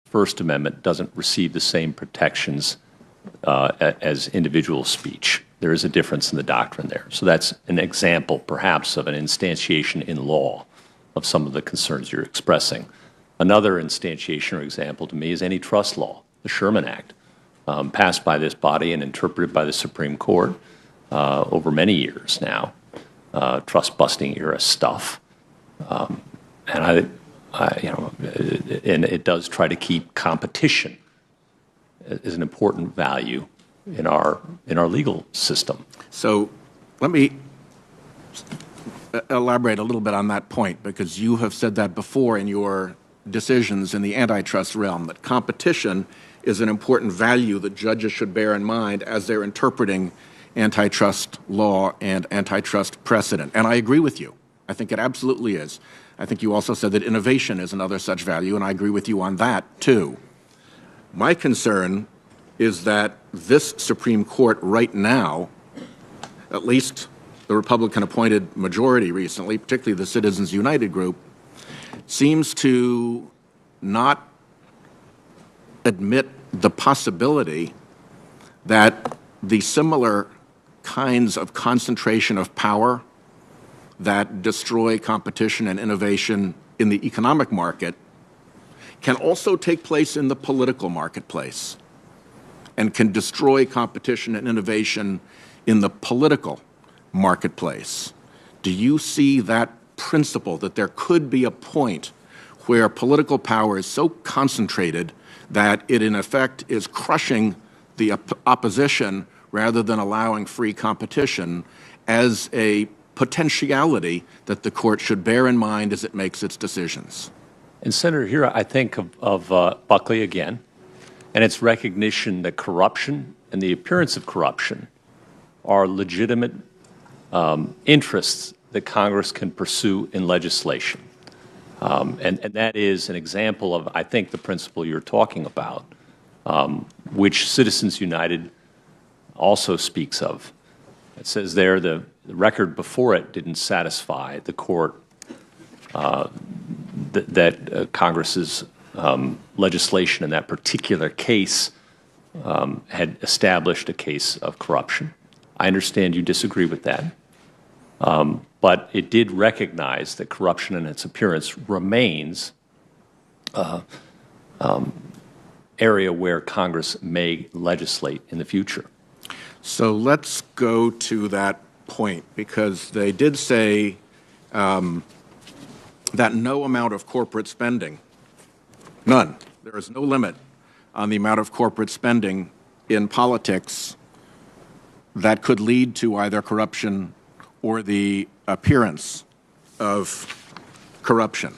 First Amendment doesn't receive the same protections as individual speech. There is a difference in the doctrine there. So that's an example, perhaps, of an instantiation in law of some of the concerns you're expressing. Another instantiation or example to me is antitrust law, the Sherman Act, passed by this body and interpreted by the Supreme Court over many years now, trust-busting era stuff. And and it does try to keep competition as an important value in our legal system. So let me elaborate a little bit on that point, because you have said that before in your decisions in the antitrust realm, that competition is an important value that judges should bear in mind as they're interpreting antitrust law and antitrust precedent. And I agree with you. I think it absolutely is. I think you also said that innovation is another such value, and I agree with you on that, too. My concern is that this Supreme Court right now, at least the Republican-appointed majority recently, particularly the Citizens United group, seems to not admit the possibility that the similar kinds of concentration of power that destroy competition and innovation in the economic market can also take place in the political marketplace and can destroy competition and innovation in the political marketplace. Do you see that principle, that there could be a point where political power is so concentrated that it in effect is crushing the opposition rather than allowing free competition, as a potentiality that the court should bear in mind as it makes its decisions? And Senator, here I think of Buckley again, and its recognition that corruption and the appearance of corruption are legitimate interests that Congress can pursue in legislation. And that is an example of, I think, the principle you're talking about, which Citizens United also speaks of. It says there the record before it didn't satisfy the court that Congress's legislation in that particular case had established a case of corruption. I understand you disagree with that, but it did recognize that corruption in its appearance remains area where Congress may legislate in the future. So let's go to that point, because they did say that no amount of corporate spending, none, there is no limit on the amount of corporate spending in politics that could lead to either corruption or the appearance of corruption.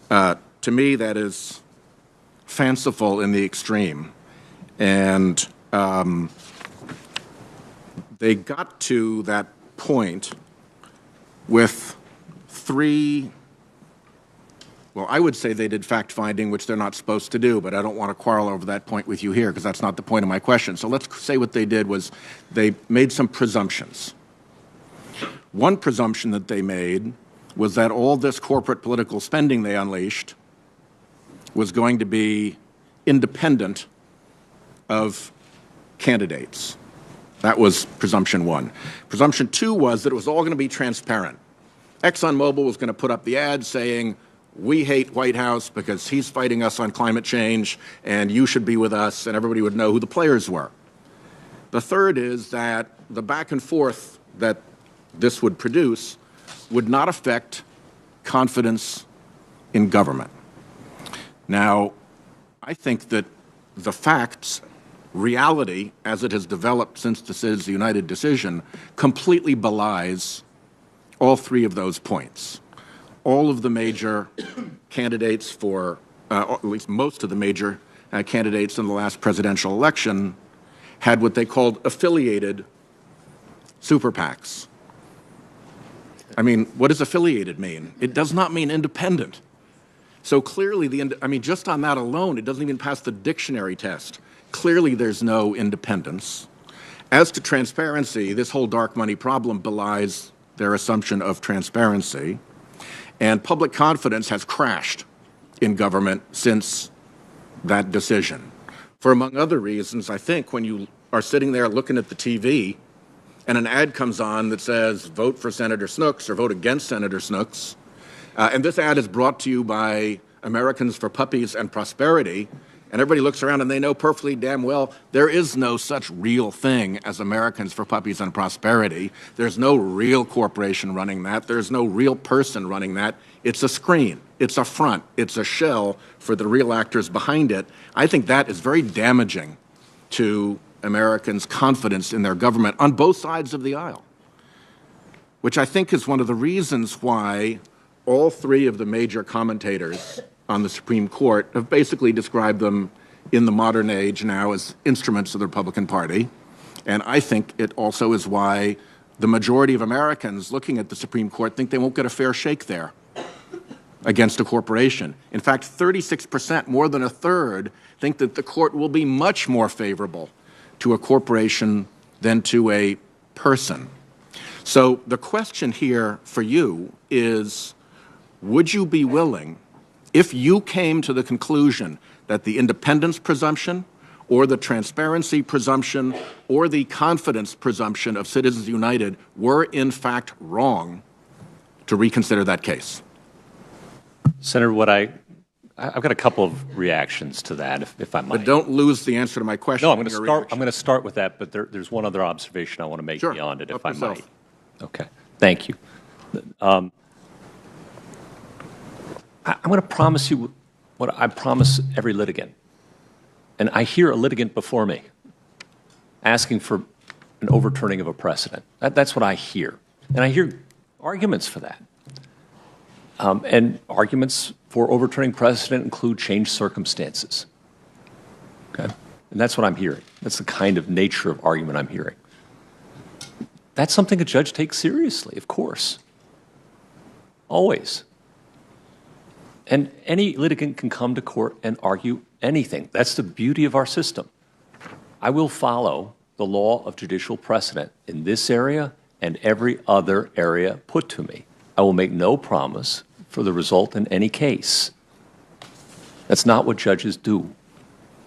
To me, that is fanciful in the extreme. And they got to that point with three, well, I would say they did fact-finding, which they're not supposed to do, but I don't want to quarrel over that point with you here, because that's not the point of my question. So let's say what they did was they made some presumptions. One presumption that they made was that all this corporate political spending they unleashed was going to be independent of candidates. That was presumption one. Presumption two was that it was all going to be transparent. ExxonMobil was going to put up the ad saying, "We hate White House because he's fighting us on climate change, and you should be with us," and everybody would know who the players were. The third is that the back and forth that this would produce would not affect confidence in government. Now, I think that the facts, reality as it has developed since the Citizens United decision, completely belies all three of those points. All of the major candidates for, at least most of the major candidates in the last presidential election had what they called affiliated super PACs. I mean, what does affiliated mean? It does not mean independent. So clearly, just on that alone, it doesn't even pass the dictionary test. Clearly, there's no independence. As to transparency, this whole dark money problem belies their assumption of transparency. And public confidence has crashed in government since that decision. For, among other reasons, I think when you are sitting there looking at the TV and an ad comes on that says, vote for Senator Snooks or vote against Senator Snooks, and this ad is brought to you by Americans for Puppies and Prosperity, and everybody looks around and they know perfectly damn well there is no such real thing as Americans for Puppies and Prosperity. There's no real corporation running that. There's no real person running that. It's a screen. It's a front. It's a shell for the real actors behind it. I think that is very damaging to Americans' confidence in their government on both sides of the aisle, which I think is one of the reasons why all three of the major commentators on the Supreme Court have basically described them in the modern age now as instruments of the Republican Party. And I think it also is why the majority of Americans looking at the Supreme Court think they won't get a fair shake there against a corporation. In fact, 36%, more than a third, think that the court will be much more favorable to a corporation than to a person. So the question here for you is, would you be willing, if you came to the conclusion that the independence presumption or the transparency presumption or the confidence presumption of Citizens United were in fact wrong, to reconsider that case? Senator, I've got a couple of reactions to that, if I might. But don't lose the answer to my question. No, I'm going to start with that, but there's one other observation I want to make beyond it, if I might. Okay, thank you. I'm going to promise you what I promise every litigant. And I hear a litigant before me asking for an overturning of a precedent. That's what I hear. And I hear arguments for that. And arguments for overturning precedent include changed circumstances. Okay? And that's what I'm hearing. That's the kind of nature of argument I'm hearing. That's something a judge takes seriously, of course. Always. And any litigant can come to court and argue anything. That's the beauty of our system. I will follow the law of judicial precedent in this area and every other area put to me. I will make no promise for the result in any case. That's not what judges do.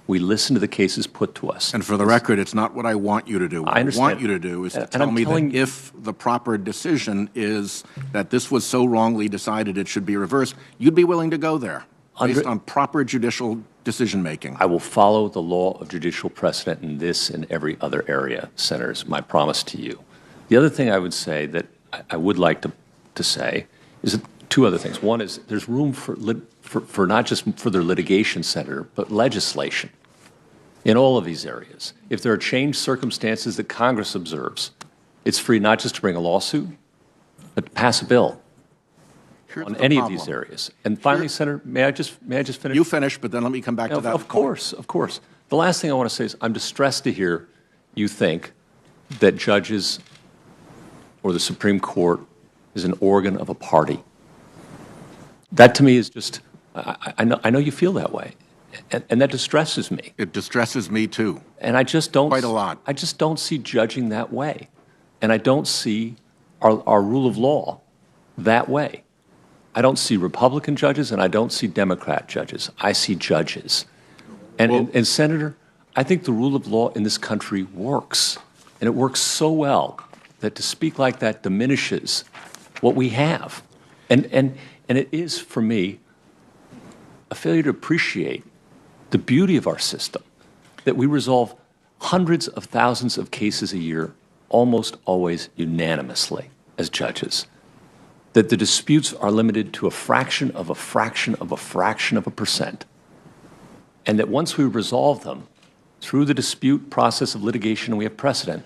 We listen to the cases put to us. And for the record, it's not what I want you to do. What I want you to do is to tell me that if the proper decision is that this was so wrongly decided it should be reversed, you'd be willing to go there based on proper judicial decision-making. I will follow the law of judicial precedent in this and every other area, Senators, my promise to you. The other thing I would say that I would like to say is two other things. One is there's room for not just further litigation, Senator, but legislation in all of these areas. If there are changed circumstances that Congress observes, it's free not just to bring a lawsuit, but to pass a bill on any of these areas. And finally, Senator, may I just finish? You finish, but then let me come back to that. Of course. The last thing I want to say is I'm distressed to hear you think that judges or the Supreme Court is an organ of a party. That to me is just, I know you feel that way. And that distresses me. It distresses me too. And I just don't. Quite a lot. I just don't see judging that way. And I don't see our rule of law that way. I don't see Republican judges and I don't see Democrat judges. I see judges. And Senator, I think the rule of law in this country works. And it works so well that to speak like that diminishes what we have. And it is, for me, a failure to appreciate the beauty of our system, that we resolve hundreds of thousands of cases a year, almost always unanimously as judges, that the disputes are limited to a fraction of a fraction of a fraction of a percent, and that once we resolve them through the dispute process of litigation and we have precedent,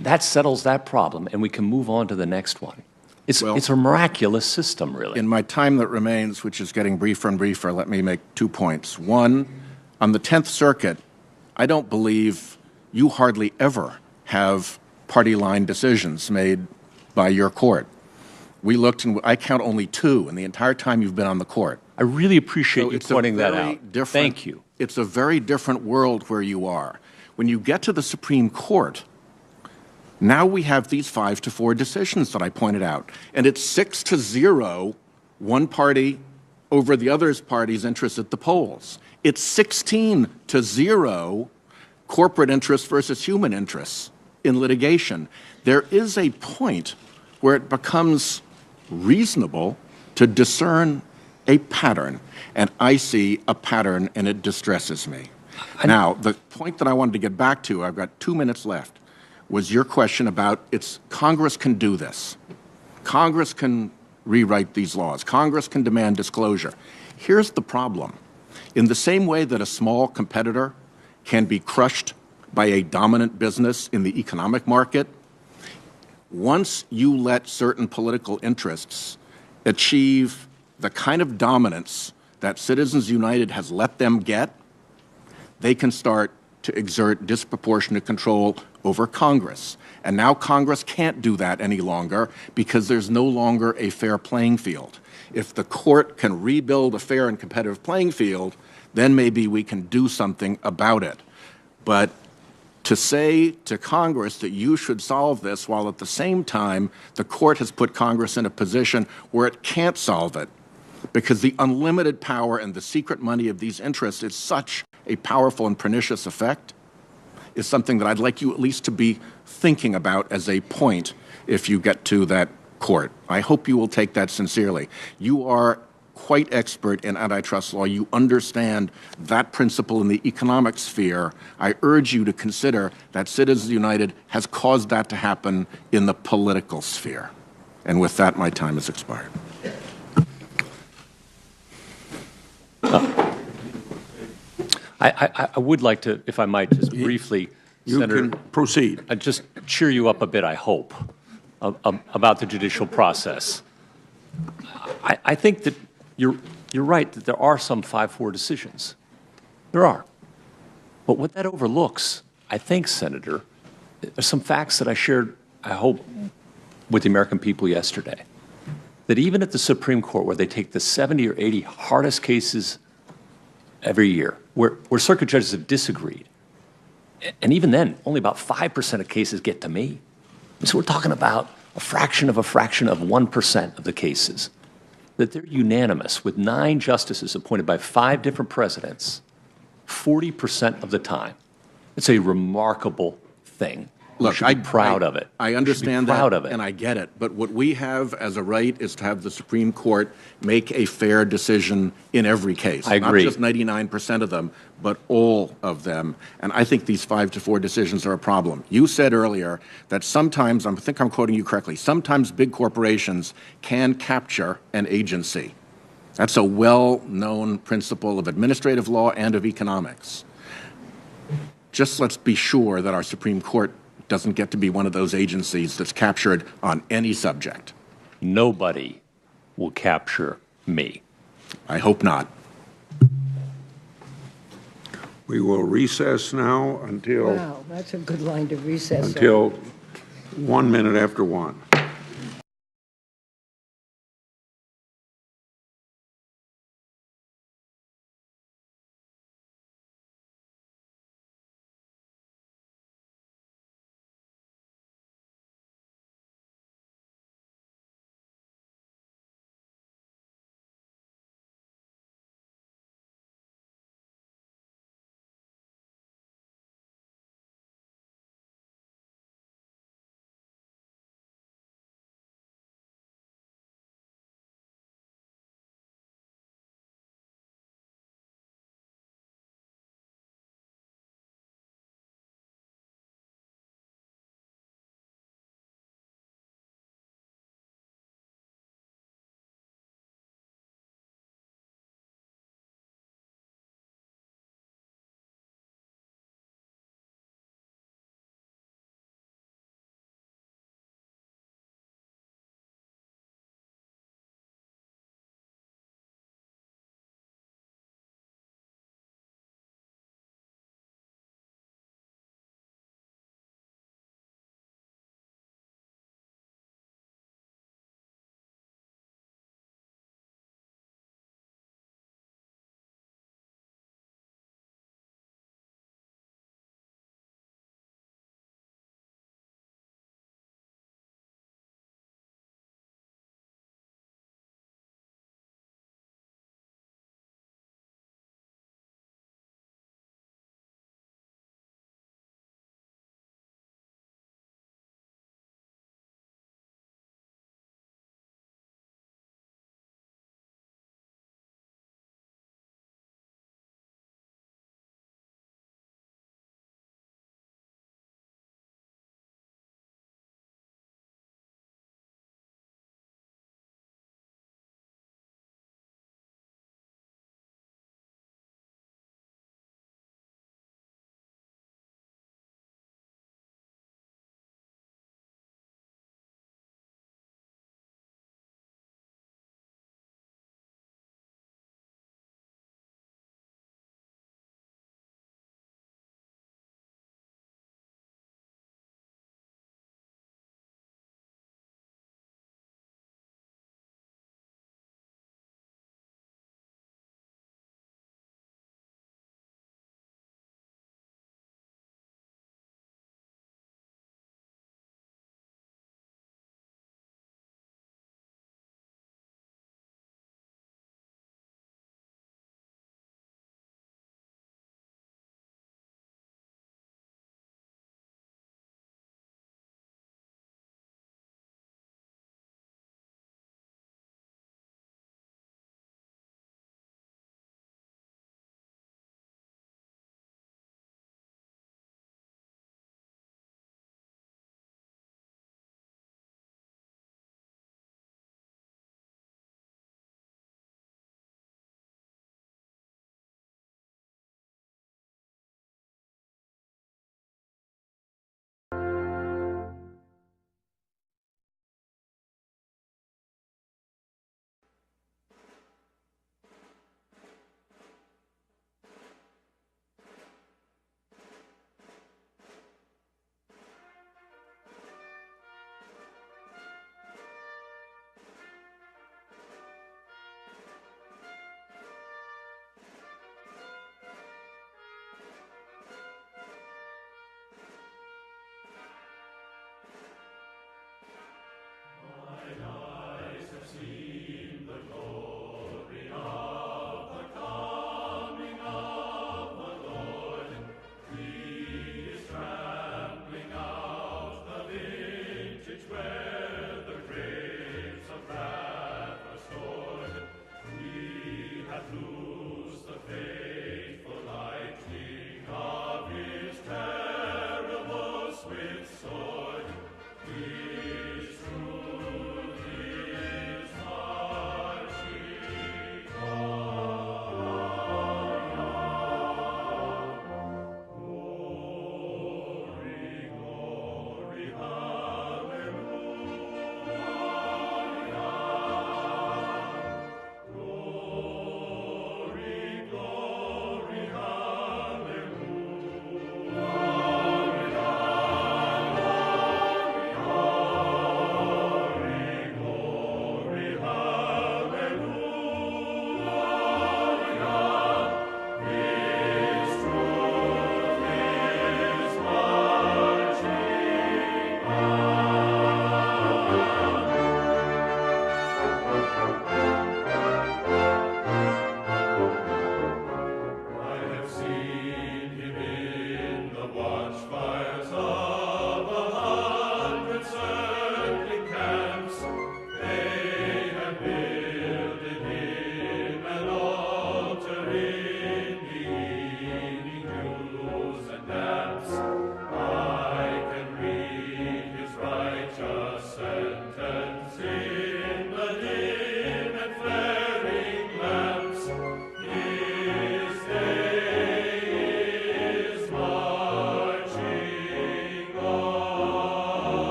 that settles that problem and we can move on to the next one. It's a miraculous system, really. In my time that remains, which is getting briefer and briefer, let me make 2 points. One, on the 10th Circuit, I don't believe you hardly ever have party line decisions made by your court. We looked, and I count only 2 in the entire time you've been on the court. I really appreciate you pointing that out. Thank you. It's a very different world where you are. When you get to the Supreme Court, now we have these 5 to 4 decisions that I pointed out, and it's 6 to 0, one party over the other party's interests at the polls. It's 16-0 corporate interests versus human interests in litigation. There is a point where it becomes reasonable to discern a pattern, and I see a pattern and it distresses me. Now, the point that I wanted to get back to, I've got 2 minutes left, was your question about Congress can do this. Congress can rewrite these laws. Congress can demand disclosure. Here's the problem. In the same way that a small competitor can be crushed by a dominant business in the economic market, once you let certain political interests achieve the kind of dominance that Citizens United has let them get, they can start to exert disproportionate control over Congress. And now Congress can't do that any longer because there's no longer a fair playing field. If the court can rebuild a fair and competitive playing field, then maybe we can do something about it. But to say to Congress that you should solve this while at the same time the court has put Congress in a position where it can't solve it because the unlimited power and the secret money of these interests is such a powerful and pernicious effect, is something that I'd like you at least to be thinking about as a point if you get to that court. I hope you will take that sincerely. You are quite expert in antitrust law. You understand that principle in the economic sphere. I urge you to consider that Citizens United has caused that to happen in the political sphere. And with that, my time has expired. I would like to, if I might, just briefly, You Senator, can proceed. just cheer you up a bit, I hope, about the judicial process. I think that you're right that there are some 5-4 decisions. There are. But what that overlooks, I think, Senator, are some facts that I shared, I hope, with the American people yesterday. That even at the Supreme Court, where they take the 70 or 80 hardest cases every year, where circuit judges have disagreed, and even then, only about 5% of cases get to me. So we're talking about a fraction of 1% of the cases, that they're unanimous with 9 justices appointed by 5 different presidents 40% of the time. It's a remarkable thing. Look, I'm proud of it. I understand proud that, of it. and I get it. But what we have as a right is to have the Supreme Court make a fair decision in every case. I agree. Not just 99% of them, but all of them. And I think these 5-4 decisions are a problem. You said earlier that sometimes, I think I'm quoting you correctly, sometimes big corporations can capture an agency. That's a well-known principle of administrative law and of economics. Just let's be sure that our Supreme Court doesn't get to be one of those agencies that's captured on any subject. Nobody will capture me. I hope not. We will recess now until Wow, that's a good line to recess on. until 1 minute after 1.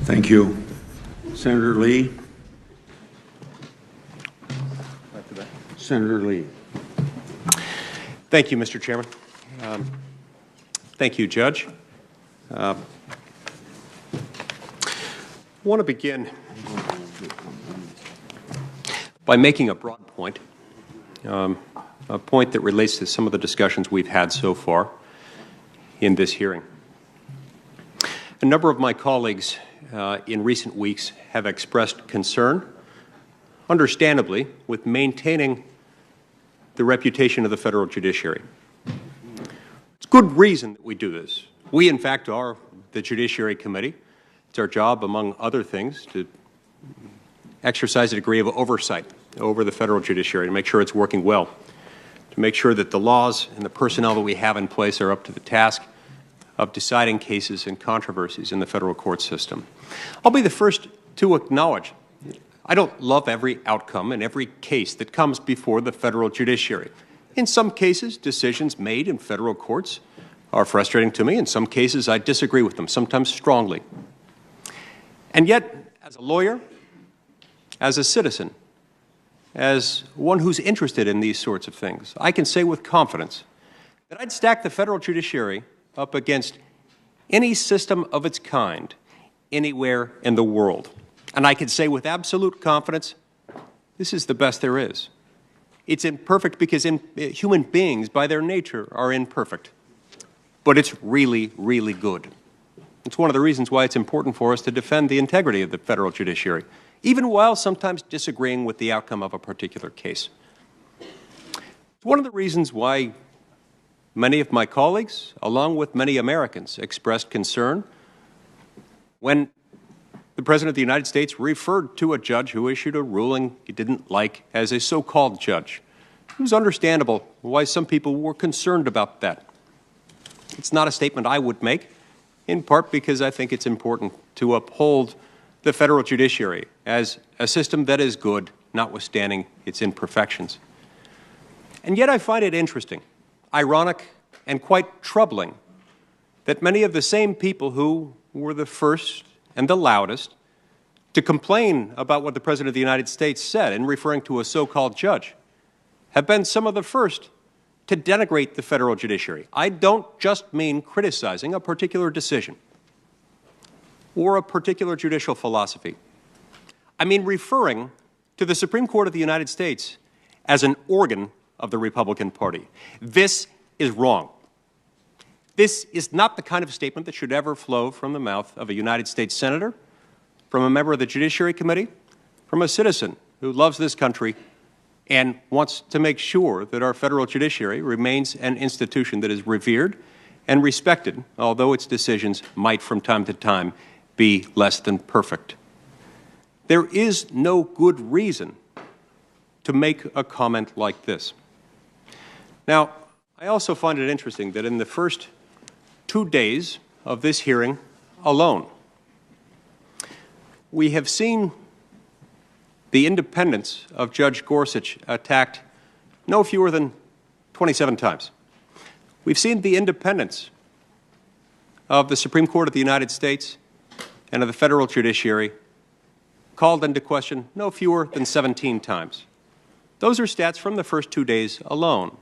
Thank you. Senator Lee. Senator Lee. Thank you, Mr. Chairman. Thank you, Judge. I want to begin by making a broad point, a point that relates to some of the discussions we've had so far in this hearing. A number of my colleagues in recent weeks have expressed concern, understandably, with maintaining the reputation of the federal judiciary. It's good reason that we do this. We, in fact, are the Judiciary Committee. It's our job, among other things, to exercise a degree of oversight over the federal judiciary, to make sure it's working well, to make sure that the laws and the personnel that we have in place are up to the task of deciding cases and controversies in the federal court system. I'll be the first to acknowledge I don't love every outcome in every case that comes before the federal judiciary. In some cases, decisions made in federal courts are frustrating to me. In some cases, I disagree with them, sometimes strongly. And yet, as a lawyer, as a citizen, as one who's interested in these sorts of things, I can say with confidence that I'd stack the federal judiciary up against any system of its kind anywhere in the world. And I can say with absolute confidence, this is the best there is. It's imperfect because human beings, by their nature, are imperfect. But it's really, really good. It's one of the reasons why it's important for us to defend the integrity of the federal judiciary, even while sometimes disagreeing with the outcome of a particular case. It's one of the reasons why many of my colleagues, along with many Americans, expressed concern when the President of the United States referred to a judge who issued a ruling he didn't like as a so-called judge. It was understandable why some people were concerned about that. It's not a statement I would make, in part because I think it's important to uphold the federal judiciary as a system that is good, notwithstanding its imperfections. And yet I find it interesting, ironic, and quite troubling that many of the same people who were the first and the loudest to complain about what the President of the United States said in referring to a so-called judge have been some of the first to denigrate the federal judiciary. I don't just mean criticizing a particular decision or a particular judicial philosophy. I mean referring to the Supreme Court of the United States as an organ of the Republican Party. This is wrong. This is not the kind of statement that should ever flow from the mouth of a United States senator, from a member of the Judiciary Committee, from a citizen who loves this country and wants to make sure that our federal judiciary remains an institution that is revered and respected, although its decisions might from time to time be less than perfect. There is no good reason to make a comment like this. Now, I also find it interesting that in the first 2 days of this hearing alone, we have seen the independence of Judge Gorsuch attacked no fewer than 27 times. We've seen the independence of the Supreme Court of the United States and of the federal judiciary called into question no fewer than 17 times. Those are stats from the first 2 days alone.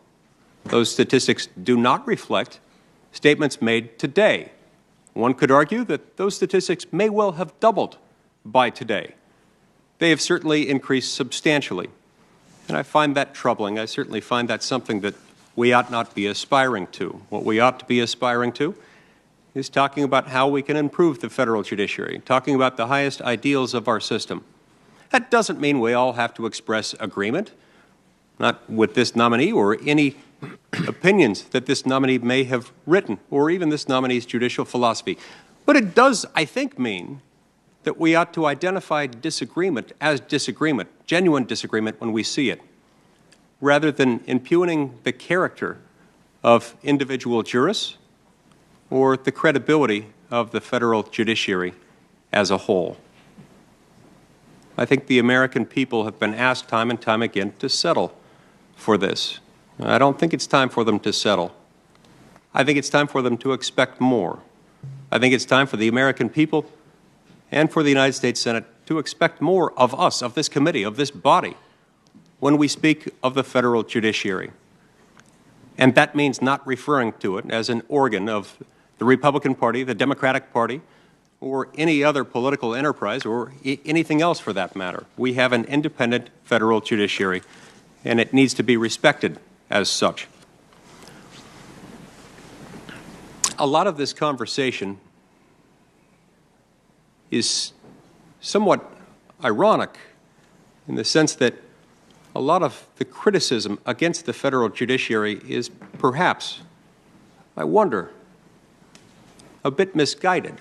Those statistics do not reflect statements made today. One could argue that those statistics may well have doubled by today. They have certainly increased substantially, and I find that troubling. I certainly find that something that we ought not be aspiring to. What we ought to be aspiring to is talking about how we can improve the federal judiciary, talking about the highest ideals of our system. That doesn't mean we all have to express agreement, not with this nominee or any opinions that this nominee may have written, or even this nominee's judicial philosophy. But it does, I think, mean that we ought to identify disagreement as disagreement, genuine disagreement when we see it, rather than impugning the character of individual jurists or the credibility of the federal judiciary as a whole. I think the American people have been asked time and time again to settle for this. I don't think it's time for them to settle. I think it's time for them to expect more. I think it's time for the American people and for the United States Senate to expect more of us, of this committee, of this body, when we speak of the federal judiciary. And that means not referring to it as an organ of the Republican Party, the Democratic Party, or any other political enterprise, or anything else for that matter. We have an independent federal judiciary, and it needs to be respected as such. A lot of this conversation is somewhat ironic in the sense that a lot of the criticism against the federal judiciary is perhaps, I wonder, a bit misguided.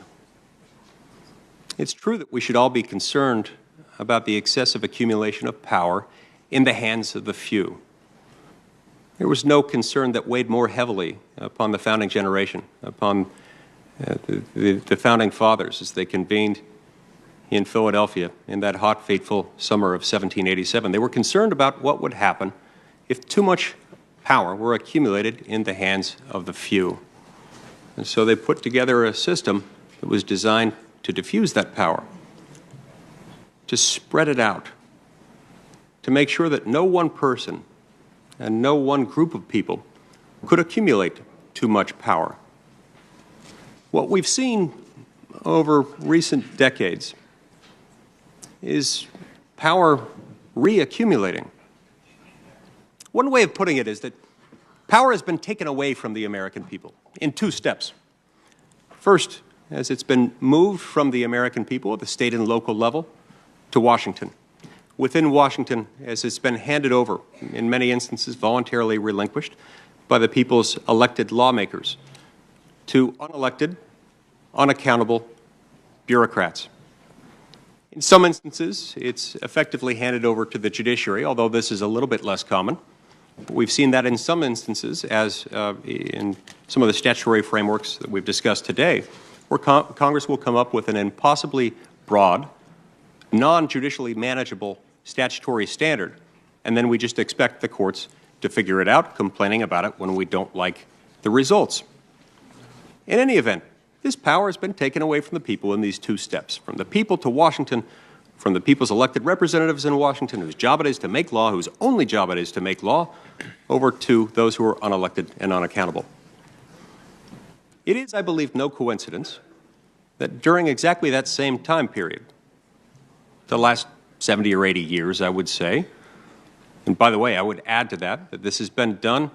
It's true that we should all be concerned about the excessive accumulation of power in the hands of the few. There was no concern that weighed more heavily upon the founding generation, upon the founding fathers as they convened in Philadelphia in that hot, fateful summer of 1787. They were concerned about what would happen if too much power were accumulated in the hands of the few. And so they put together a system that was designed to diffuse that power, to spread it out, to make sure that no one person and no one group of people could accumulate too much power. What we've seen over recent decades is power reaccumulating. One way of putting it is that power has been taken away from the American people in 2 steps. First, as it's been moved from the American people at the state and local level to Washington. Within Washington, as it's been handed over, in many instances voluntarily relinquished by the people's elected lawmakers to unelected, unaccountable bureaucrats. In some instances, it's effectively handed over to the judiciary, although this is a little bit less common. But we've seen that in some instances, as in some of the statutory frameworks that we've discussed today, where Congress will come up with an impossibly broad, non-judicially manageable statutory standard, and then we just expect the courts to figure it out, complaining about it when we don't like the results. In any event, this power has been taken away from the people in these 2 steps, from the people to Washington, from the people's elected representatives in Washington, whose job it is to make law, whose only job it is to make law, over to those who are unelected and unaccountable. It is, I believe, no coincidence that during exactly that same time period, the last 70 or 80 years, I would say, and by the way, I would add to that, that this has been done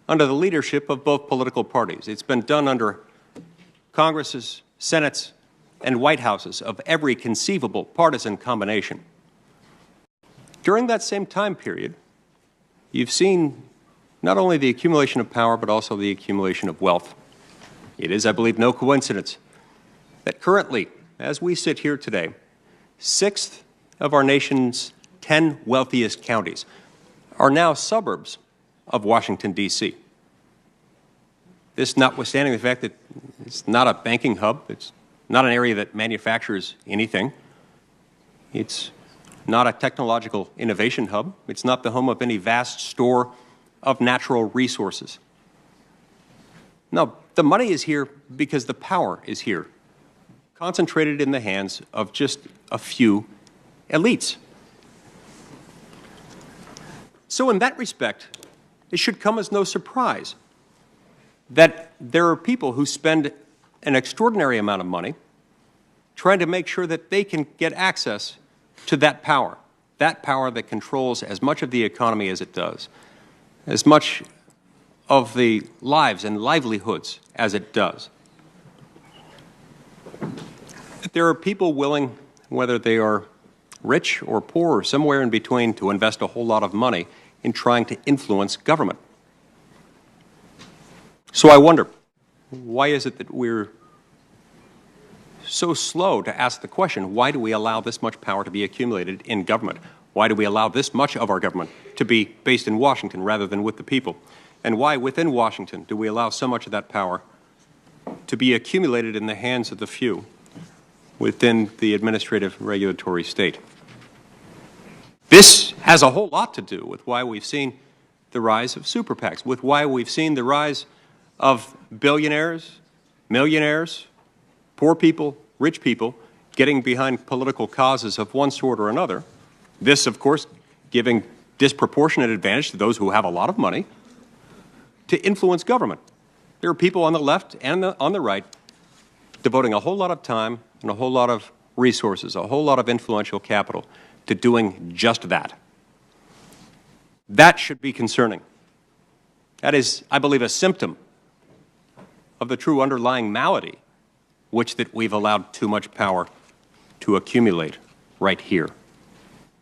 under the leadership of both political parties. It's been done under Congresses, Senates, and White Houses of every conceivable partisan combination. During that same time period, you've seen not only the accumulation of power, but also the accumulation of wealth. It is, I believe, no coincidence that currently, as we sit here today, 6 of our nation's 10 wealthiest counties are now suburbs of Washington, D.C. This notwithstanding the fact that it's not a banking hub, it's not an area that manufactures anything, it's not a technological innovation hub, it's not the home of any vast store of natural resources. No, the money is here because the power is here, concentrated in the hands of just a few elites. So in that respect, it should come as no surprise that there are people who spend an extraordinary amount of money trying to make sure that they can get access to that power that controls as much of the economy as it does, as much of the lives and livelihoods as it does. There are people willing, whether they are rich or poor or somewhere in between, to invest a whole lot of money in trying to influence government. So I wonder, why is it that we're so slow to ask the question, why do we allow this much power to be accumulated in government? Why do we allow this much of our government to be based in Washington rather than with the people? And why within Washington do we allow so much of that power to be accumulated in the hands of the few within the administrative regulatory state? This has a whole lot to do with why we've seen the rise of super PACs, with why we've seen the rise of billionaires, millionaires, poor people, rich people getting behind political causes of one sort or another. This, of course, giving disproportionate advantage to those who have a lot of money to influence government. There are people on the left and on the right devoting a whole lot of time and a whole lot of resources, a whole lot of influential capital to doing just that. That should be concerning. That is, I believe, a symptom of the true underlying malady, which that we've allowed too much power to accumulate right here.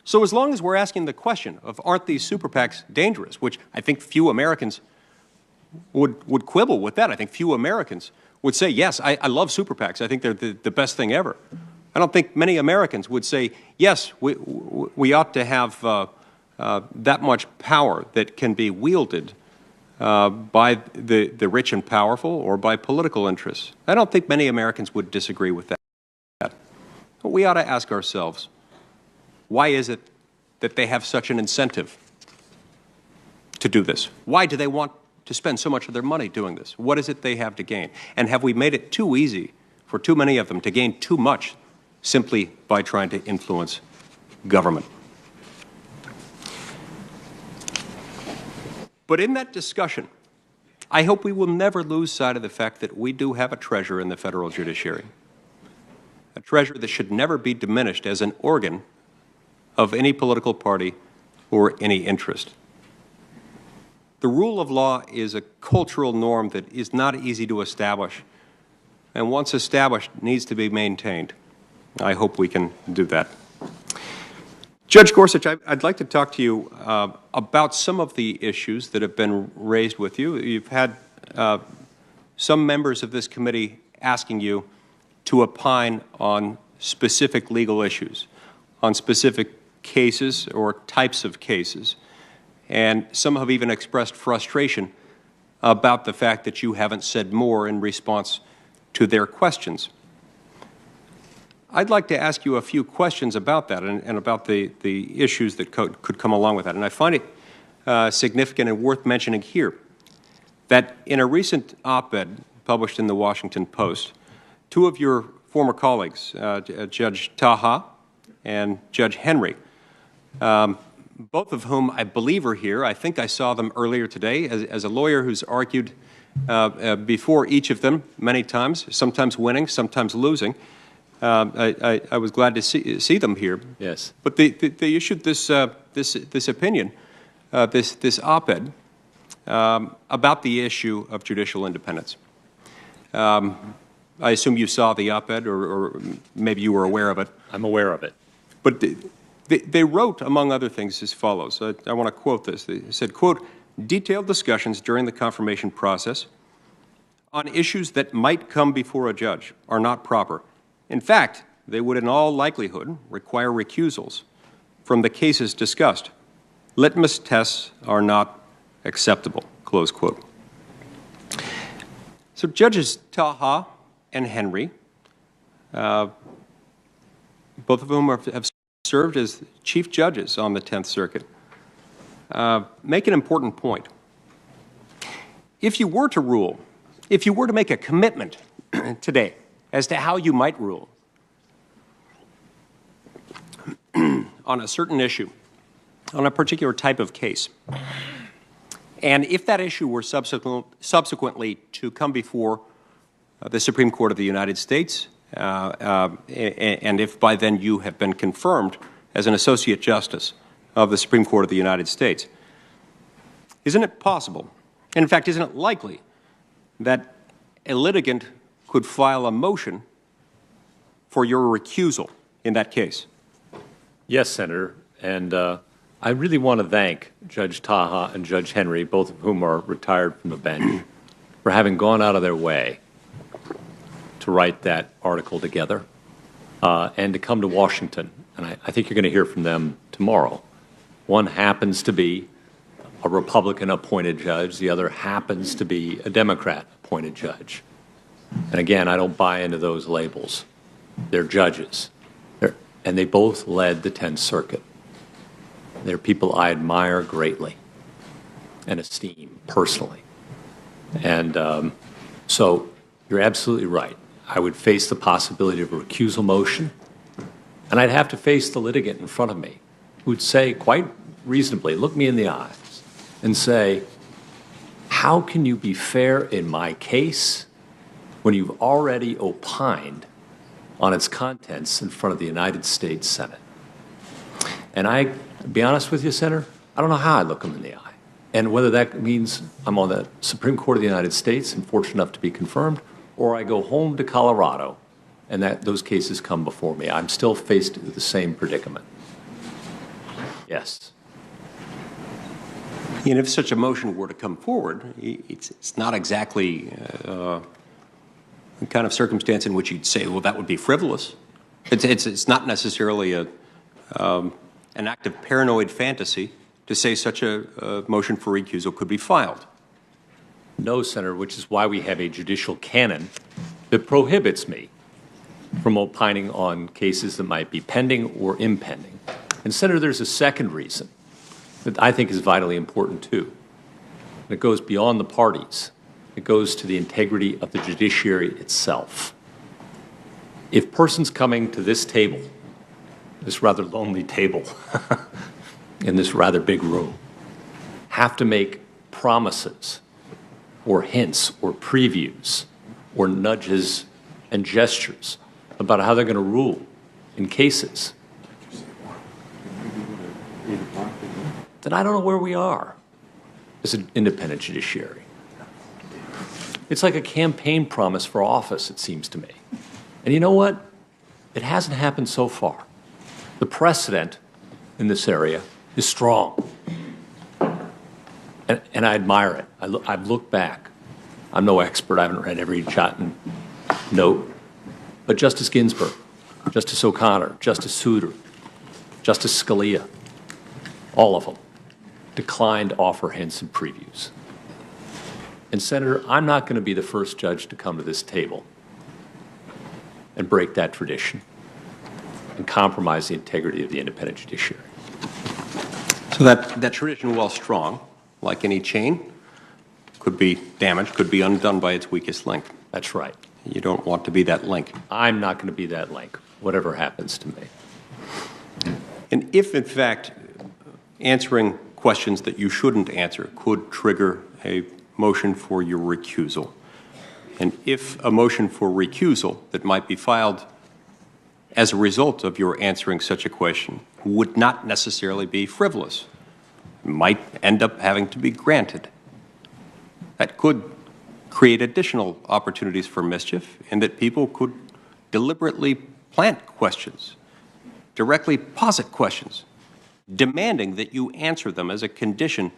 So as long as we're asking the question of aren't these super PACs dangerous, which I think few Americans would quibble with that. I think few Americans would say, yes, I love super PACs. I think they're the best thing ever. I don't think many Americans would say, yes, we ought to have that much power that can be wielded by the rich and powerful or by political interests. I don't think many Americans would disagree with that. But we ought to ask ourselves, why is it that they have such an incentive to do this? Why do they want to spend so much of their money doing this? What is it they have to gain? And have we made it too easy for too many of them to gain too much simply by trying to influence government? But in that discussion, I hope we will never lose sight of the fact that we do have a treasure in the federal judiciary, a treasure that should never be diminished as an organ of any political party or any interest. The rule of law is a cultural norm that is not easy to establish, and once established, needs to be maintained. I hope we can do that. Judge Gorsuch, I'd like to talk to you about some of the issues that have been raised with you. You've had some members of this committee asking you to opine on specific legal issues, on specific cases or types of cases. And some have even expressed frustration about the fact that you haven't said more in response to their questions. I'd like to ask you a few questions about that and about the issues that could come along with that. And I find it significant and worth mentioning here that in a recent op-ed published in the Washington Post, 2 of your former colleagues, Judge Taha and Judge Henry, both of whom I believe are here. I think I saw them earlier today as a lawyer who's argued before each of them many times, sometimes winning, sometimes losing. I was glad to see them here. Yes. But they issued this opinion, this op-ed about the issue of judicial independence. I assume you saw the op-ed, or maybe you were aware of it. I'm aware of it. But They wrote, among other things, as follows. I want to quote this. They said, quote, "Detailed discussions during the confirmation process on issues that might come before a judge are not proper. In fact, they would in all likelihood require recusals from the cases discussed. Litmus tests are not acceptable," close quote. So Judges Taha and Henry, both of whom have served as chief judges on the 10th Circuit, make an important point. If you were to rule, if you were to make a commitment today as to how you might rule on a certain issue, on a particular type of case, and if that issue were subsequently to come before the Supreme Court of the United States, and if by then you have been confirmed as an Associate Justice of the Supreme Court of the United States, isn't it possible, and in fact, isn't it likely, that a litigant could file a motion for your recusal in that case? Yes, Senator, and I really want to thank Judge Taha and Judge Henry, both of whom are retired from the bench, for having gone out of their way to write that article together and to come to Washington. And I think you're going to hear from them tomorrow. One happens to be a Republican-appointed judge. The other happens to be a Democrat-appointed judge. And again, I don't buy into those labels. They're judges. And they both led the 10th Circuit. They're people I admire greatly and esteem personally. And so you're absolutely right. I would face the possibility of a recusal motion, and I'd have to face the litigant in front of me who would say quite reasonably, look me in the eyes, and say, how can you be fair in my case when you've already opined on its contents in front of the United States Senate? And I, to be honest with you, Senator, I don't know how I look them in the eye. And whether that means I'm on the Supreme Court of the United States and fortunate enough to be confirmed, or I go home to Colorado and those cases come before me, I'm still faced with the same predicament. Yes. And if such a motion were to come forward, it's not exactly the kind of circumstance in which you'd say, well, that would be frivolous. It's not necessarily an act of paranoid fantasy to say such a motion for recusal could be filed. No, Senator, which is why we have a judicial canon that prohibits me from opining on cases that might be pending or impending. And, Senator, there's a second reason that I think is vitally important, too. And it goes beyond the parties. It goes to the integrity of the judiciary itself. If persons coming to this table, this rather lonely table in this rather big room, have to make promises or hints or previews or nudges and gestures about how they're going to rule in cases, then I don't know where we are as an independent judiciary. It's like a campaign promise for office, it seems to me. And you know what? It hasn't happened so far. The precedent in this area is strong. And I admire it. I've looked back. I'm no expert. I haven't read every jot and note. But Justice Ginsburg, Justice O'Connor, Justice Souter, Justice Scalia, all of them declined to offer hints and previews. And, Senator, I'm not going to be the first judge to come to this table and break that tradition and compromise the integrity of the independent judiciary. So that tradition, while strong, like any chain, could be damaged, could be undone by its weakest link. That's right. You don't want to be that link. I'm not going to be that link, whatever happens to me. And if, in fact, answering questions that you shouldn't answer could trigger a motion for your recusal, and if a motion for recusal that might be filed as a result of your answering such a question would not necessarily be frivolous, might end up having to be granted, that could create additional opportunities for mischief, and that people could deliberately plant questions directly posit questions, demanding that you answer them as a condition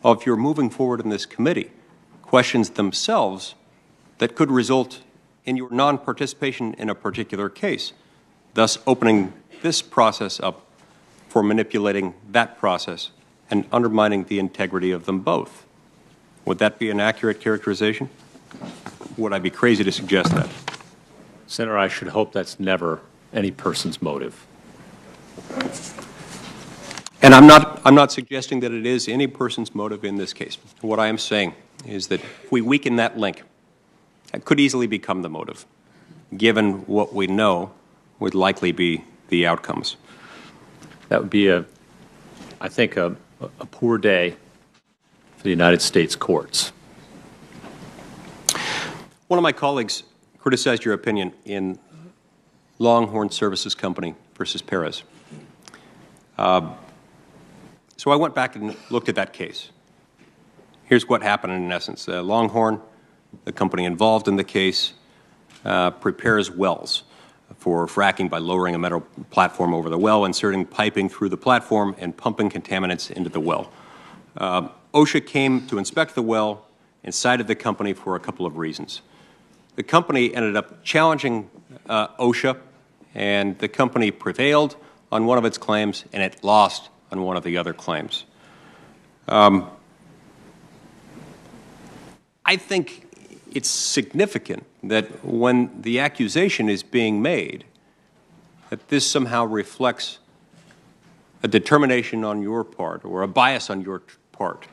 of your moving forward in this committee, questions themselves that could result in your non-participation in a particular case, thus opening this process up for manipulating that process and undermining the integrity of them both. Would that be an accurate characterization? Would I be crazy to suggest that? Senator, I should hope that's never any person's motive. And I'm not suggesting that it is any person's motive in this case. What I am saying is that if we weaken that link, that could easily become the motive, given what we know would likely be the outcomes. That would be, I think, a poor day for the United States courts. One of my colleagues criticized your opinion in Longhorn Services Company versus Perez. So I went back and looked at that case. Here's what happened in essence. Longhorn, the company involved in the case, prepares wells for fracking by lowering a metal platform over the well, inserting piping through the platform, and pumping contaminants into the well. OSHA came to inspect the well and cited the company for a couple of reasons. The company ended up challenging OSHA, and the company prevailed on one of its claims, and it lost on one of the other claims. I think it's significant that when the accusation is being made, that this somehow reflects a determination on your part or a bias on your part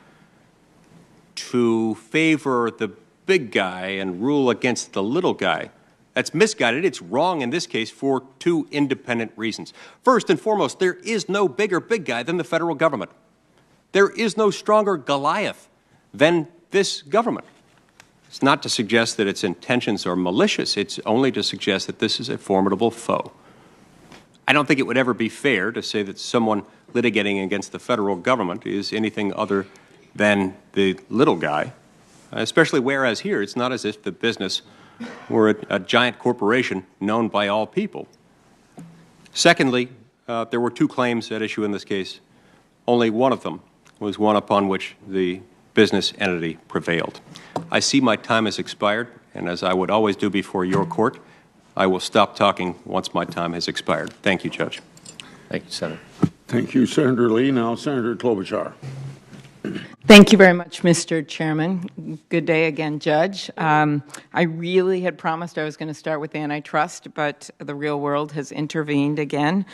to favor the big guy and rule against the little guy. That's misguided. It's wrong in this case for two independent reasons. First and foremost, there is no bigger big guy than the federal government. There is no stronger Goliath than this government. It's not to suggest that its intentions are malicious. It's only to suggest that this is a formidable foe. I don't think it would ever be fair to say that someone litigating against the federal government is anything other than the little guy, especially whereas here it's not as if the business were a giant corporation known by all people. Secondly, there were two claims at issue in this case. Only one of them was one upon which the business entity prevailed. I see my time has expired, and as I would always do before your court, I will stop talking once my time has expired. Thank you, Judge. Thank you, Senator. Thank you, Senator Lee. Now, Senator Klobuchar. Thank you very much, Mr. Chairman. Good day again, Judge. I really had promised I was going to start with antitrust, but the real world has intervened again,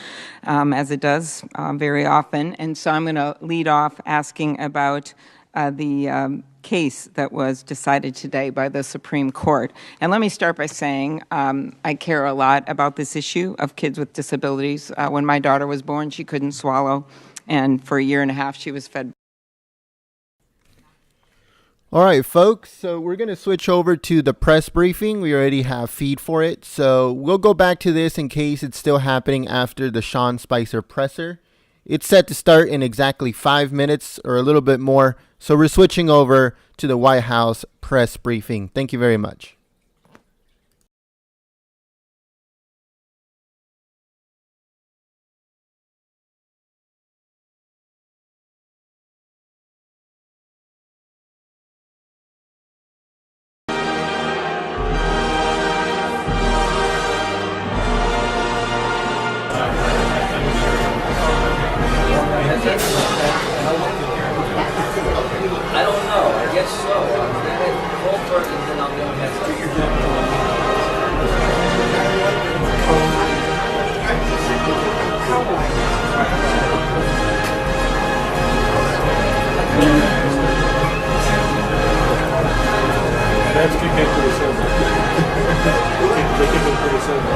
as it does very often. And so I'm going to lead off asking about the case that was decided today by the Supreme Court. And let me start by saying I care a lot about this issue of kids with disabilities. When my daughter was born, she couldn't swallow, and for a year and a half she was fed. All right, folks, so we're going to switch over to the press briefing. We already have feed for it, so we'll go back to this in case it's still happening after the Sean Spicer presser. It's set to start in exactly 5 minutes or a little bit more, so we're switching over to the White House press briefing. Thank you very much. I don't know. I guess so. Cold turkey, then I'll go next to your That's kick into the center. They kick into the center.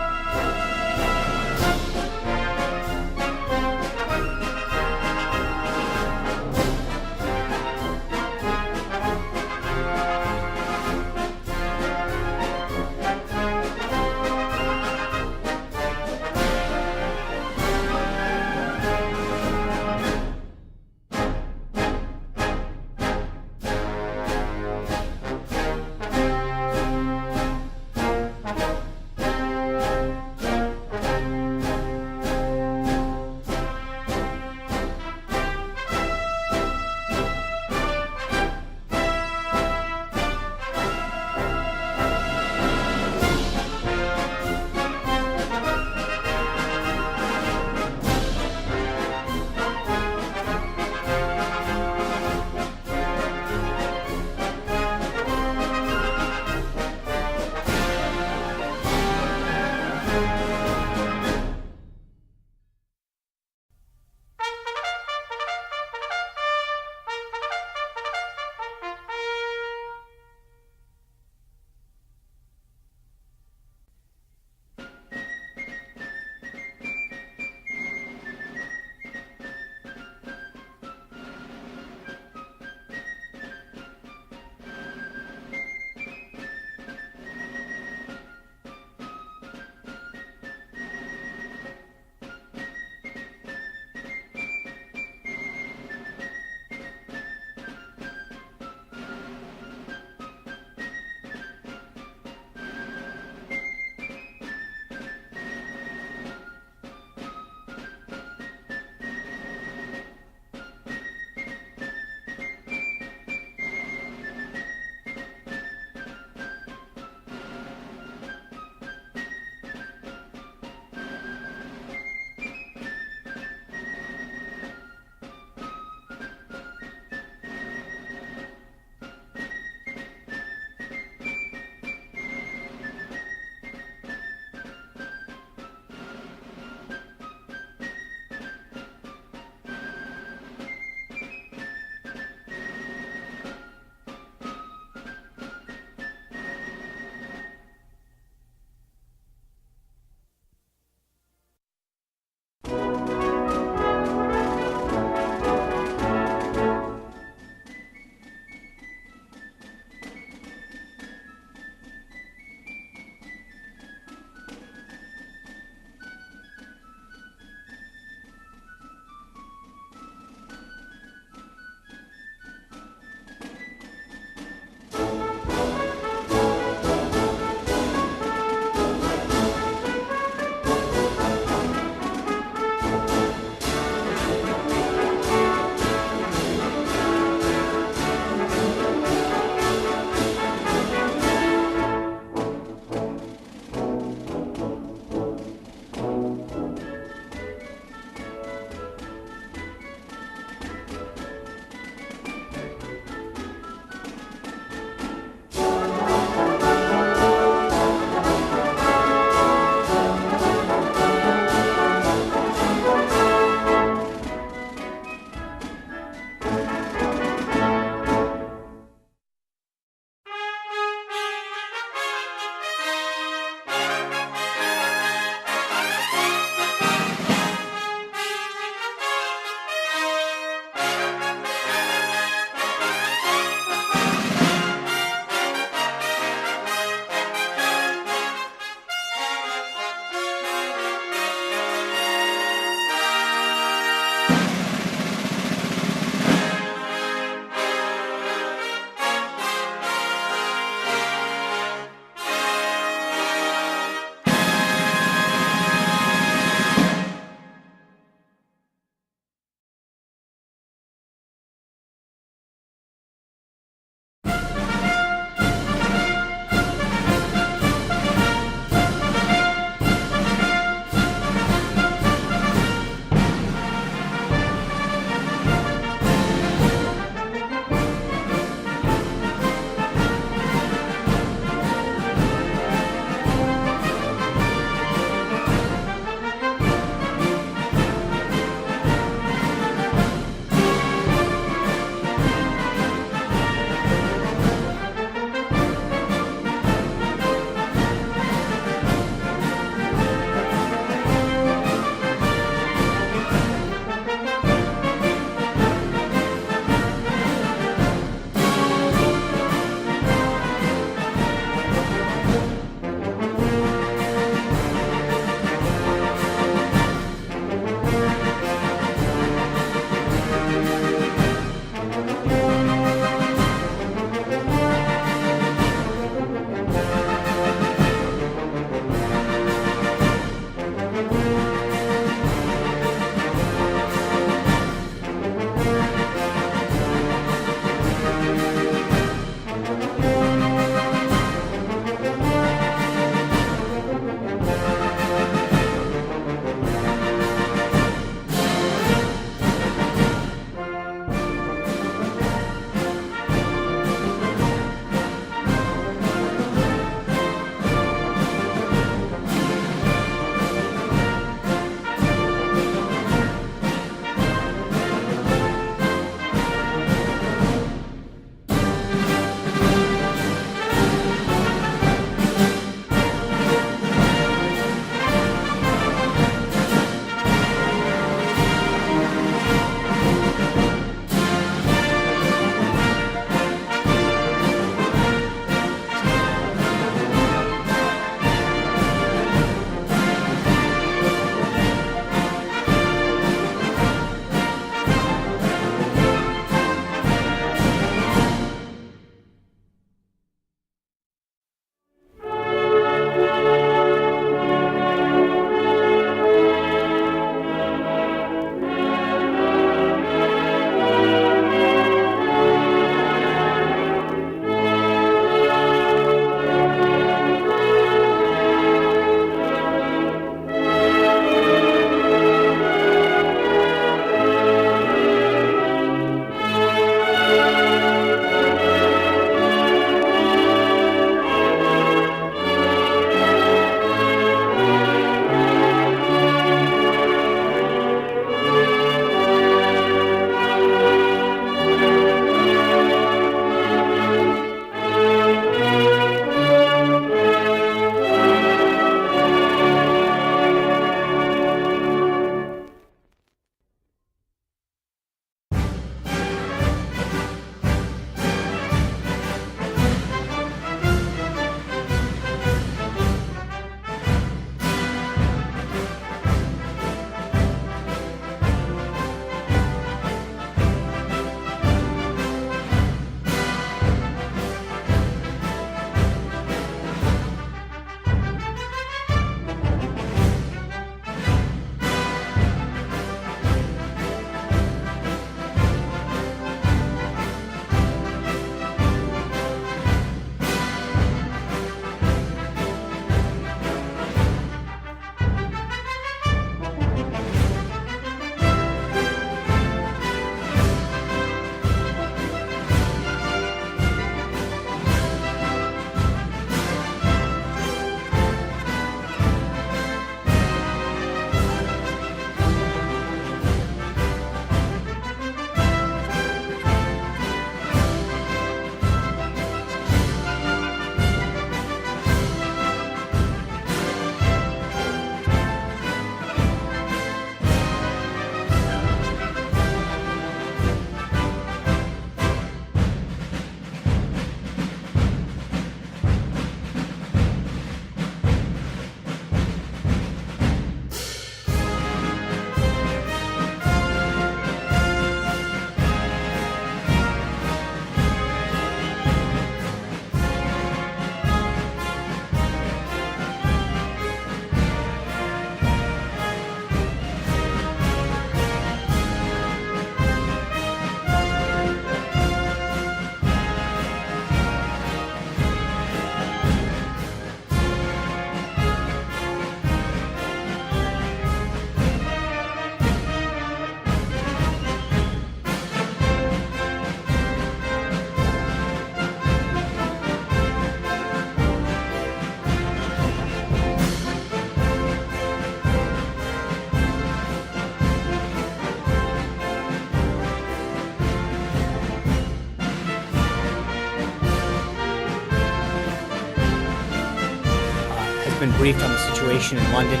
been briefed on the situation in London.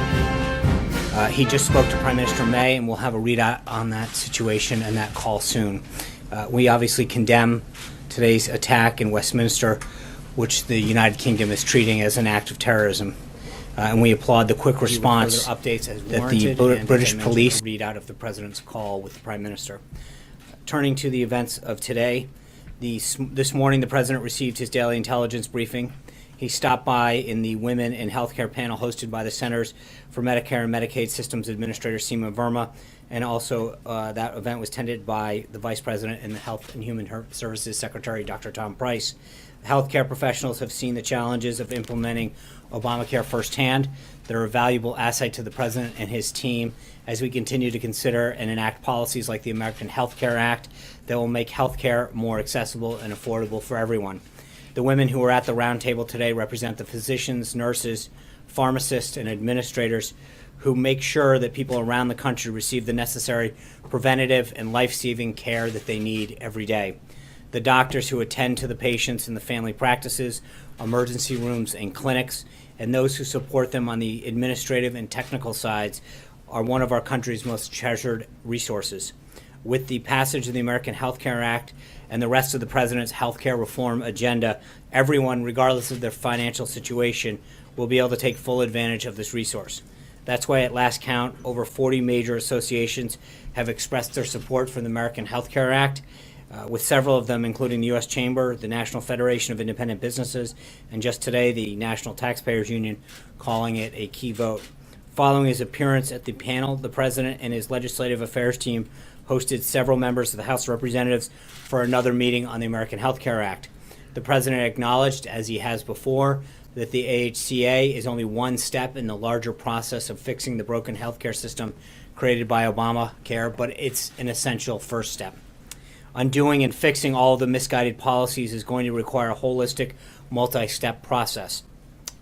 He just spoke to Prime Minister May, and we'll have a readout on that situation and that call soon. We obviously condemn today's attack in Westminster, which the United Kingdom is treating as an act of terrorism. And we applaud the quick response that the British police readout of the President's call with the Prime Minister. Turning to the events of today, this morning the President received his daily intelligence briefing. He stopped by in the Women in Healthcare panel hosted by the Centers for Medicare and Medicaid Systems Administrator Seema Verma, and also that event was attended by the Vice President and the Health and Human Services Secretary, Dr. Tom Price. Healthcare professionals have seen the challenges of implementing Obamacare firsthand. They're a valuable asset to the President and his team as we continue to consider and enact policies like the American Health Care Act that will make healthcare more accessible and affordable for everyone. The women who are at the roundtable today represent the physicians, nurses, pharmacists, and administrators who make sure that people around the country receive the necessary preventative and life-saving care that they need every day. The doctors who attend to the patients in the family practices, emergency rooms, and clinics, and those who support them on the administrative and technical sides are one of our country's most treasured resources. With the passage of the American Health Care Act and the rest of the President's health care reform agenda, everyone, regardless of their financial situation, will be able to take full advantage of this resource. That's why at last count, over 40 major associations have expressed their support for the American Health Care Act, with several of them, including the U.S. Chamber, the National Federation of Independent Businesses, and just today, the National Taxpayers Union, calling it a key vote. Following his appearance at the panel, the President and his Legislative Affairs team hosted several members of the House of Representatives for another meeting on the American Health Care Act. The President acknowledged, as he has before, that the AHCA is only one step in the larger process of fixing the broken healthcare system created by Obamacare, but it's an essential first step. Undoing and fixing all of the misguided policies is going to require a holistic, multi-step process.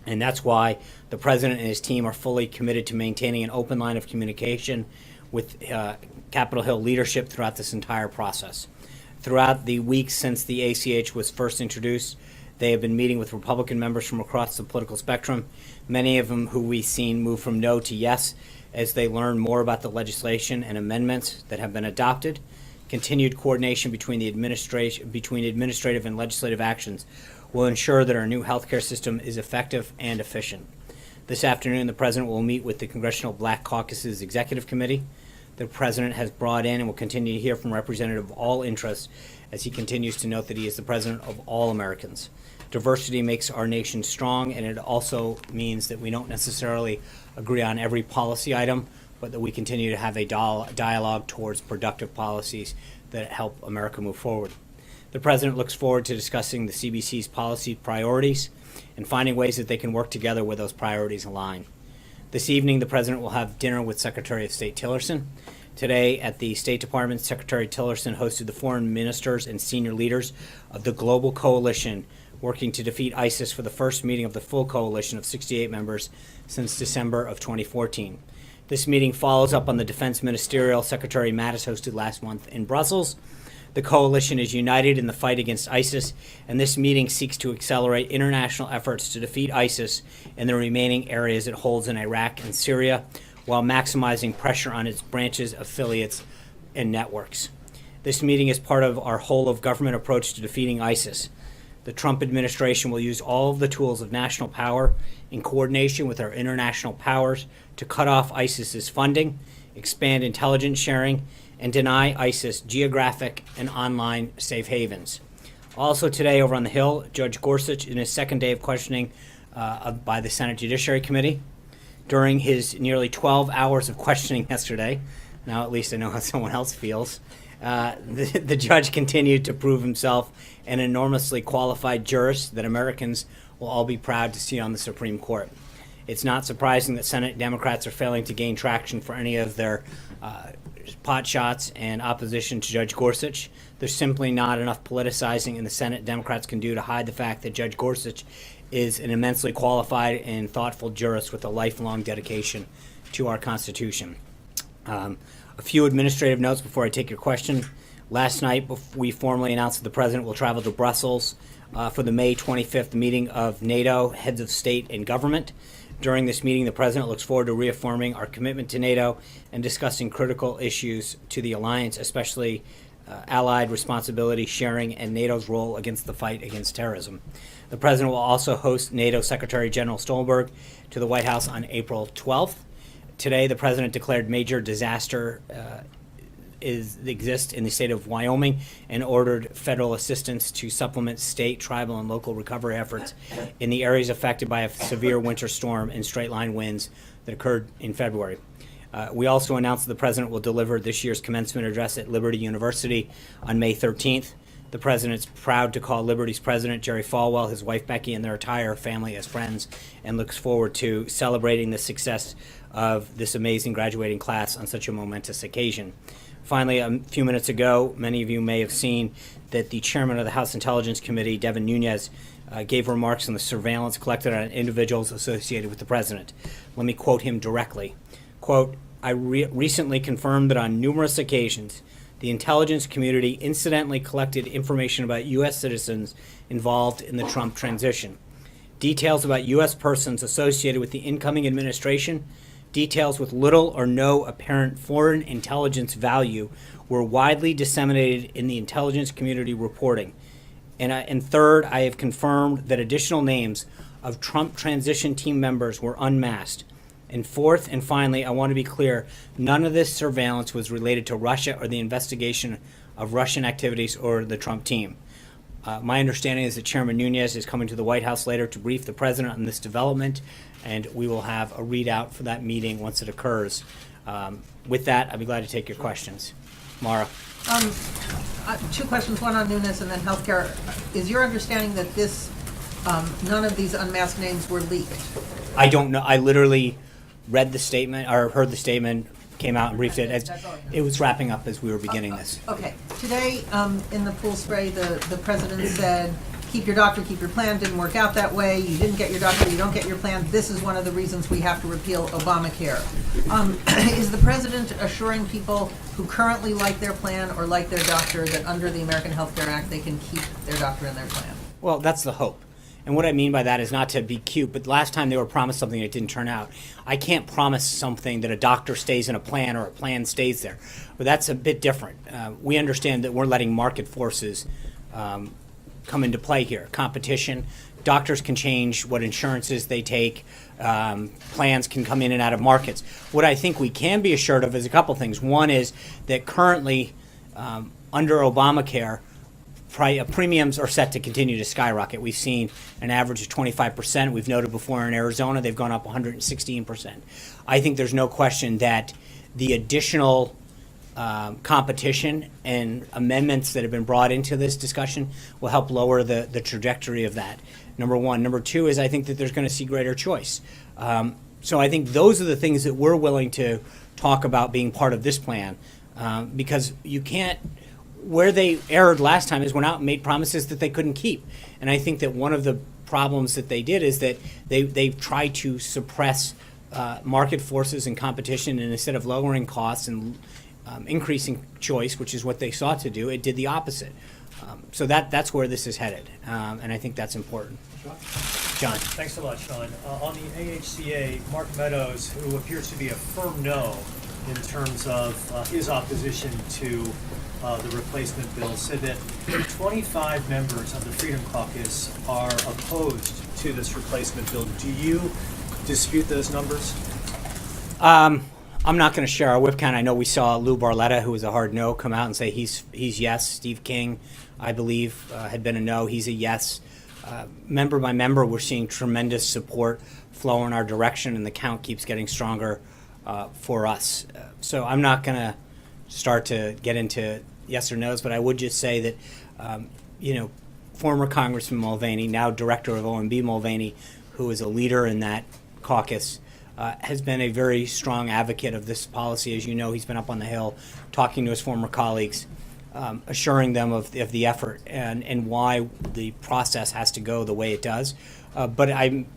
And that's why the President and his team are fully committed to maintaining an open line of communication with Capitol Hill leadership throughout this entire process. Throughout the weeks since the ACH was first introduced, they have been meeting with Republican members from across the political spectrum, many of them who we've seen move from no to yes as they learn more about the legislation and amendments that have been adopted. Continued coordination between administrative and legislative actions will ensure that our new healthcare system is effective and efficient. This afternoon, the President will meet with the Congressional Black Caucus's Executive Committee. The President has brought in and will continue to hear from representatives of all interests as he continues to note that he is the President of all Americans. Diversity makes our nation strong, and it also means that we don't necessarily agree on every policy item, but that we continue to have a dialogue towards productive policies that help America move forward. The President looks forward to discussing the CBC's policy priorities and finding ways that they can work together where those priorities align. This evening, the President will have dinner with Secretary of State Tillerson. Today, at the State Department, Secretary Tillerson hosted the foreign ministers and senior leaders of the global coalition working to defeat ISIS for the first meeting of the full coalition of 68 members since December of 2014. This meeting follows up on the Defense Ministerial Secretary Mattis hosted last month in Brussels. The coalition is united in the fight against ISIS, and this meeting seeks to accelerate international efforts to defeat ISIS in the remaining areas it holds in Iraq and Syria, while maximizing pressure on its branches, affiliates, and networks. This meeting is part of our whole-of-government approach to defeating ISIS. The Trump administration will use all of the tools of national power in coordination with our international powers to cut off ISIS's funding, expand intelligence sharing, and deny ISIS geographic and online safe havens. Also today over on the Hill, Judge Gorsuch, in his second day of questioning by the Senate Judiciary Committee, during his nearly 12 hours of questioning yesterday, now at least I know how someone else feels, the judge continued to prove himself an enormously qualified jurist that Americans will all be proud to see on the Supreme Court. It's not surprising that Senate Democrats are failing to gain traction for any of their pot shots and opposition to Judge Gorsuch. There's simply not enough politicizing in the Senate Democrats can do to hide the fact that Judge Gorsuch is an immensely qualified and thoughtful jurist with a lifelong dedication to our Constitution. A few administrative notes before I take your question. Last night, we formally announced that the President will travel to Brussels for the May 25th meeting of NATO heads of state and government. During this meeting, the President looks forward to reaffirming our commitment to NATO and discussing critical issues to the alliance, especially Allied responsibility sharing and NATO's role against the fight against terrorism. The President will also host NATO Secretary General Stoltenberg to the White House on April 12th. Today, the President declared major disaster exists in the state of Wyoming and ordered federal assistance to supplement state, tribal, and local recovery efforts in the areas affected by a severe winter storm and straight-line winds that occurred in February. We also announced that the President will deliver this year's commencement address at Liberty University on May 13th. The President's proud to call Liberty's President, Jerry Falwell, his wife Becky, and their entire family as friends, and looks forward to celebrating the success of this amazing graduating class on such a momentous occasion. Finally, a few minutes ago, many of you may have seen that the chairman of the House Intelligence Committee, Devin Nunes, gave remarks on the surveillance collected on individuals associated with the president. Let me quote him directly. Quote, I recently confirmed that on numerous occasions, the intelligence community incidentally collected information about U.S. citizens involved in the Trump transition. Details about U.S. persons associated with the incoming administration, details with little or no apparent foreign intelligence value, were widely disseminated in the intelligence community reporting. And third, I have confirmed that additional names of Trump transition team members were unmasked. And fourth, and finally, I want to be clear, none of this surveillance was related to Russia or the investigation of Russian activities or the Trump team. My understanding is that Chairman Nunes is coming to the White House later to brief the President on this development, and we will have a readout for that meeting once it occurs. With that, I'd be glad to take your questions. Mara. Two questions, one on Nunes and then healthcare. Is your understanding that this, none of these unmasked names were leaked? I don't know. I literally read the statement or heard the statement, came out and briefed it. It was wrapping up as we were beginning this. Okay. Today, in the pool spray, the President said, keep your doctor, keep your plan. Didn't work out that way. You didn't get your doctor, you don't get your plan. This is one of the reasons we have to repeal Obamacare. Is the President assuring people who currently like their plan or like their doctor that under the American Health Care Act they can keep their doctor and their plan? Well, that's the hope. And what I mean by that is not to be cute, but last time they were promised something that didn't turn out. I can't promise something that a doctor stays in a plan or a plan stays there. But that's a bit different. We understand that we're letting market forces come into play here. Competition. Doctors can change what insurances they take. Plans can come in and out of markets. What I think we can be assured of is a couple things. One is that currently, under Obamacare, premiums are set to continue to skyrocket. We've seen an average of 25%. We've noted before in Arizona they've gone up 116%. I think there's no question that the additional competition and amendments that have been brought into this discussion will help lower the trajectory of that, number one. Number two is I think that there's going to see greater choice. So I think those are the things that we're willing to talk about being part of this plan, because you can't. Where they erred last time is went out and made promises that they couldn't keep. And I think that one of the problems that they did is that they tried to suppress market forces and competition, and instead of lowering costs and increasing choice, which is what they sought to do, it did the opposite. So that's where this is headed, and I think that's important. John. Thanks a lot, Sean. On the AHCA, Mark Meadows, who appears to be a firm no in terms of his opposition to the replacement bill, said that 25 members of the Freedom Caucus are opposed to this replacement bill. Do you dispute those numbers? I'm not going to share our whip count. I know we saw Lou Barletta, who was a hard no, come out and say he's yes. Steve King, I believe, had been a no. He's a yes. Member by member, we're seeing tremendous support flow in our direction, and the count keeps getting stronger for us. So I'm not going to start to get into yes or no's, but I would just say that, former Congressman Mulvaney, now director of OMB Mulvaney, who is a leader in that caucus, has been a very strong advocate of this policy. As you know, he's been up on the Hill talking to his former colleagues, assuring them of the effort and why the process has to go the way it does. But I'm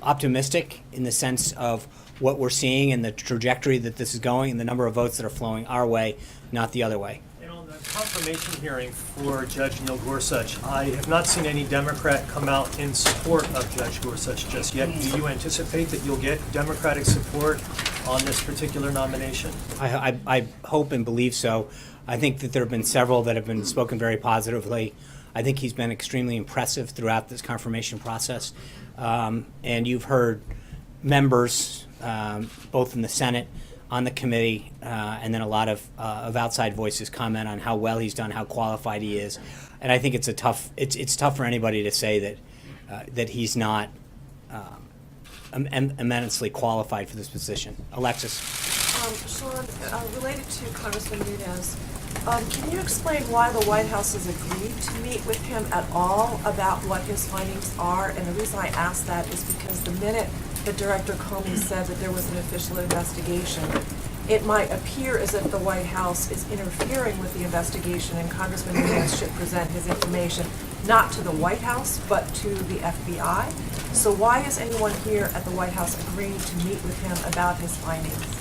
optimistic in the sense of what we're seeing and the trajectory that this is going and the number of votes that are flowing our way, not the other way. And on that confirmation hearing for Judge Neil Gorsuch, I have not seen any Democrat come out in support of Judge Gorsuch just yet. Do you anticipate that you'll get Democratic support on this particular nomination? I hope and believe so. I think that there have been several that have been spoken very positively. I think he's been extremely impressive throughout this confirmation process. And you've heard members, both in the Senate, on the committee, and then a lot of outside voices comment on how well he's done, how qualified he is. And I think it's tough for anybody to say that he's not immensely qualified for this position. Alexis. Sean, related to Congressman Nunes, can you explain why the White House has agreed to meet with him at all about what his findings are? And the reason I ask that is because the minute that Director Comey said that there was an official investigation, it might appear as if the White House is interfering with the investigation, and Congressman Nunes should present his information not to the White House, but to the FBI. So why is anyone here at the White House agreeing to meet with him about his findings?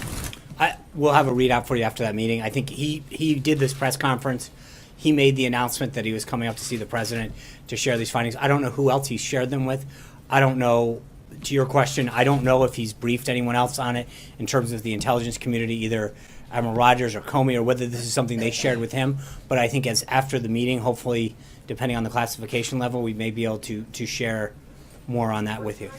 We'll have a readout for you after that meeting. I think he did this press conference. He made the announcement that he was coming up to see the president to share these findings. I don't know who else he shared them with. I don't know, to your question, I don't know if he's briefed anyone else on it in terms of the intelligence community, either Admiral Rogers or Comey, or whether this is something they shared with him. But I think as after the meeting, hopefully, depending on the classification level, we may be able to share more on that with you.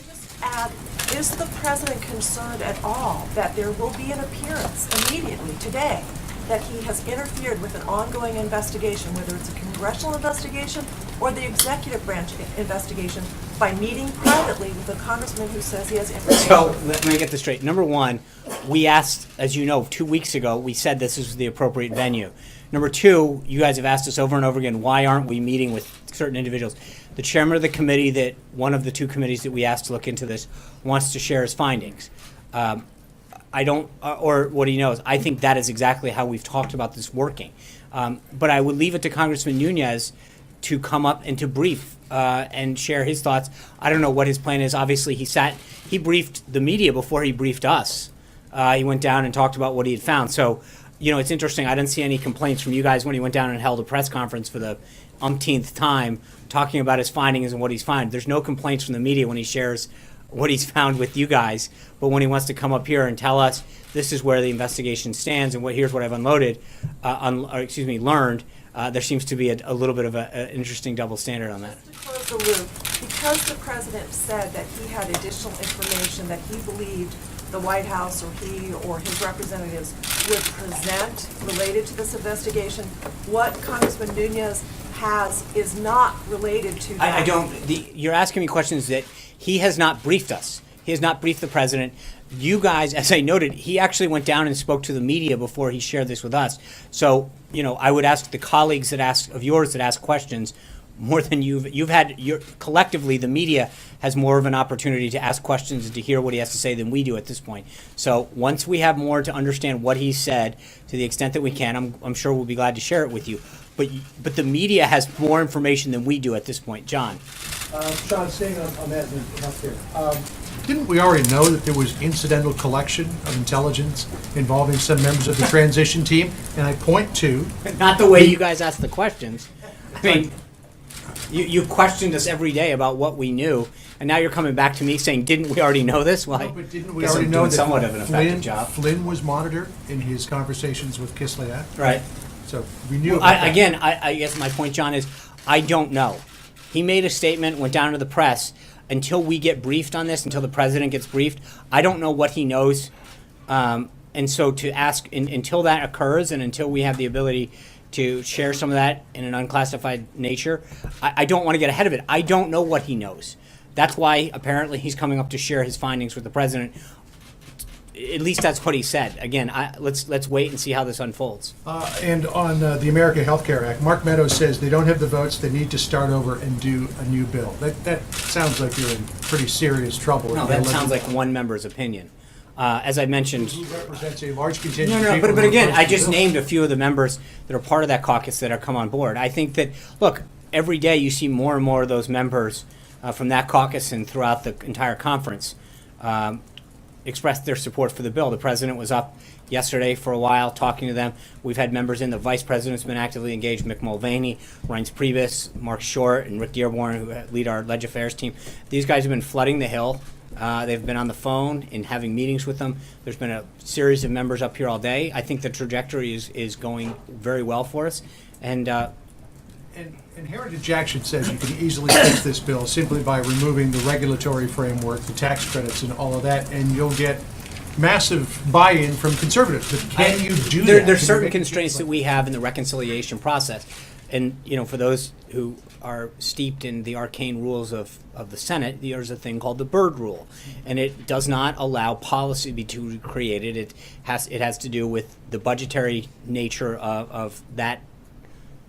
Add, is the president concerned at all that there will be an appearance immediately today that he has interfered with an ongoing investigation, whether it's a congressional investigation or the executive branch investigation, by meeting privately with a congressman who says he has information? So let me get this straight. Number one, we asked, as you know, 2 weeks ago, we said this is the appropriate venue. Number two, you guys have asked us over and over again, why aren't we meeting with certain individuals? The chairman of the committee, that one of the two committees that we asked to look into this, wants to share his findings. I don't, or what he knows. I think that is exactly how we've talked about this working. But I would leave it to Congressman Nunes to come up and to brief and share his thoughts. I don't know what his plan is. Obviously, he briefed the media before he briefed us. He went down and talked about what he had found. So, you know, it's interesting. I didn't see any complaints from you guys when he went down and held a press conference for the umpteenth time talking about his findings and what he's found. There's no complaints from the media when he shares what he's found with you guys, but when he wants to come up here and tell us this is where the investigation stands and here's what I've learned, there seems to be a little bit of an interesting double standard on that. Just to close the loop, because the president said that he had additional information that he believed the White House or he or his representatives would present related to this investigation, what Congressman Nunes has is not related to that. You're asking me questions that he has not briefed us. He has not briefed the president. You guys, as I noted, he actually went down and spoke to the media before he shared this with us. So, you know, I would ask the colleagues that ask questions more than you've had. Collectively, the media has more of an opportunity to ask questions and to hear what he has to say than we do at this point. So once we have more to understand what he said, to the extent that we can, I'm sure we'll be glad to share it with you. But the media has more information than we do at this point. John. Sean, staying on that healthcare. Didn't we already know that there was incidental collection of intelligence involving some members of the transition team? And I point to... Not the way you guys ask the questions. I mean, you questioned us every day about what we knew, and now you're coming back to me saying, didn't we already know this? Well, no, but didn't we already know that somewhat of an effective job. Flynn was monitored in his conversations with Kislyak? Right. So we knew about that. Again, I guess my point, John, is I don't know. He made a statement, went down to the press. Until we get briefed on this, until the president gets briefed, I don't know what he knows. And so to ask, until that occurs and until we have the ability to share some of that in an unclassified nature, I don't want to get ahead of it. I don't know what he knows. That's why apparently he's coming up to share his findings with the president. At least that's what he said. Again, let's wait and see how this unfolds. And on the American Health Care Act, Mark Meadows says they don't have the votes. They need to start over and do a new bill. That sounds like you're in pretty serious trouble. No, that sounds like one member's opinion. As I mentioned, who represents a large contingent of people. But again, I just named a few of the members that are part of that caucus that have come on board. I think that, look, every day you see more and more of those members from that caucus and throughout the entire conference expressed their support for the bill. The president was up yesterday for a while talking to them. We've had members in. The vice president's been actively engaged. Mick Mulvaney, Reince Priebus, Mark Short, and Rick Dearborn, who lead our Leg Affairs team. These guys have been flooding the Hill. They've been on the phone and having meetings with them. There's been a series of members up here all day. I think the trajectory is going very well for us. And Heritage Action says you can easily fix this bill simply by removing the regulatory framework, the tax credits, and all of that, and you'll get massive buy-in from conservatives. But can you do that? There's certain constraints that we have in the reconciliation process. And, for those who are steeped in the arcane rules of the Senate, there's a thing called the Byrd Rule. And it does not allow policy to be created. It has to do with the budgetary nature of that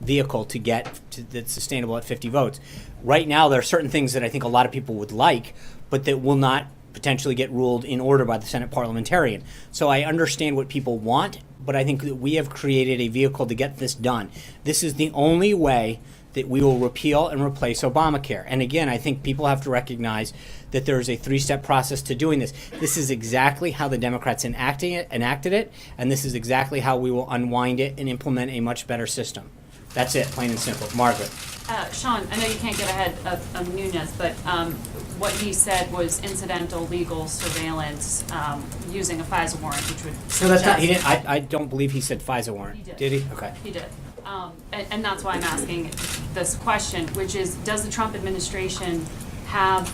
vehicle to get that's sustainable at 50 votes. Right now, there are certain things that I think a lot of people would like, but that will not potentially get ruled in order by the Senate parliamentarian. So I understand what people want, but I think that we have created a vehicle to get this done. This is the only way that we will repeal and replace Obamacare. And again, I think people have to recognize that there is a three-step process to doing this. This is exactly how the Democrats enacted it, and this is exactly how we will unwind it and implement a much better system. That's it, plain and simple. Margaret. Sean, I know you can't get ahead of Nunes, but what he said was incidental legal surveillance using a FISA warrant, which would So that's not, he didn't, I don't believe he said FISA warrant. He did. Did he? Okay. He did. And that's why I'm asking this question, which is, does the Trump administration have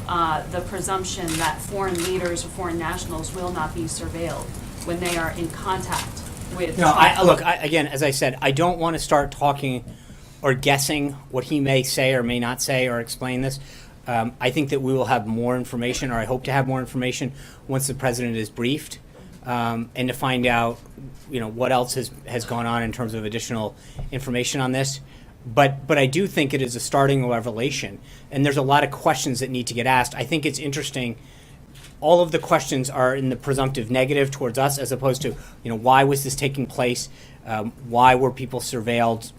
the presumption that foreign leaders or foreign nationals will not be surveilled when they are in contact with No, Trump? Again, as I said, I don't want to start talking or guessing what he may say or may not say or explain this. I think that we will have more information, or I hope to have more information, once the president is briefed, and to find out, what else has gone on in terms of additional information on this. But I do think it is a starting revelation, and there's a lot of questions that need to get asked. I think it's interesting. All of the questions are in the presumptive negative towards us, as opposed to, why was this taking place? Why were people surveilled?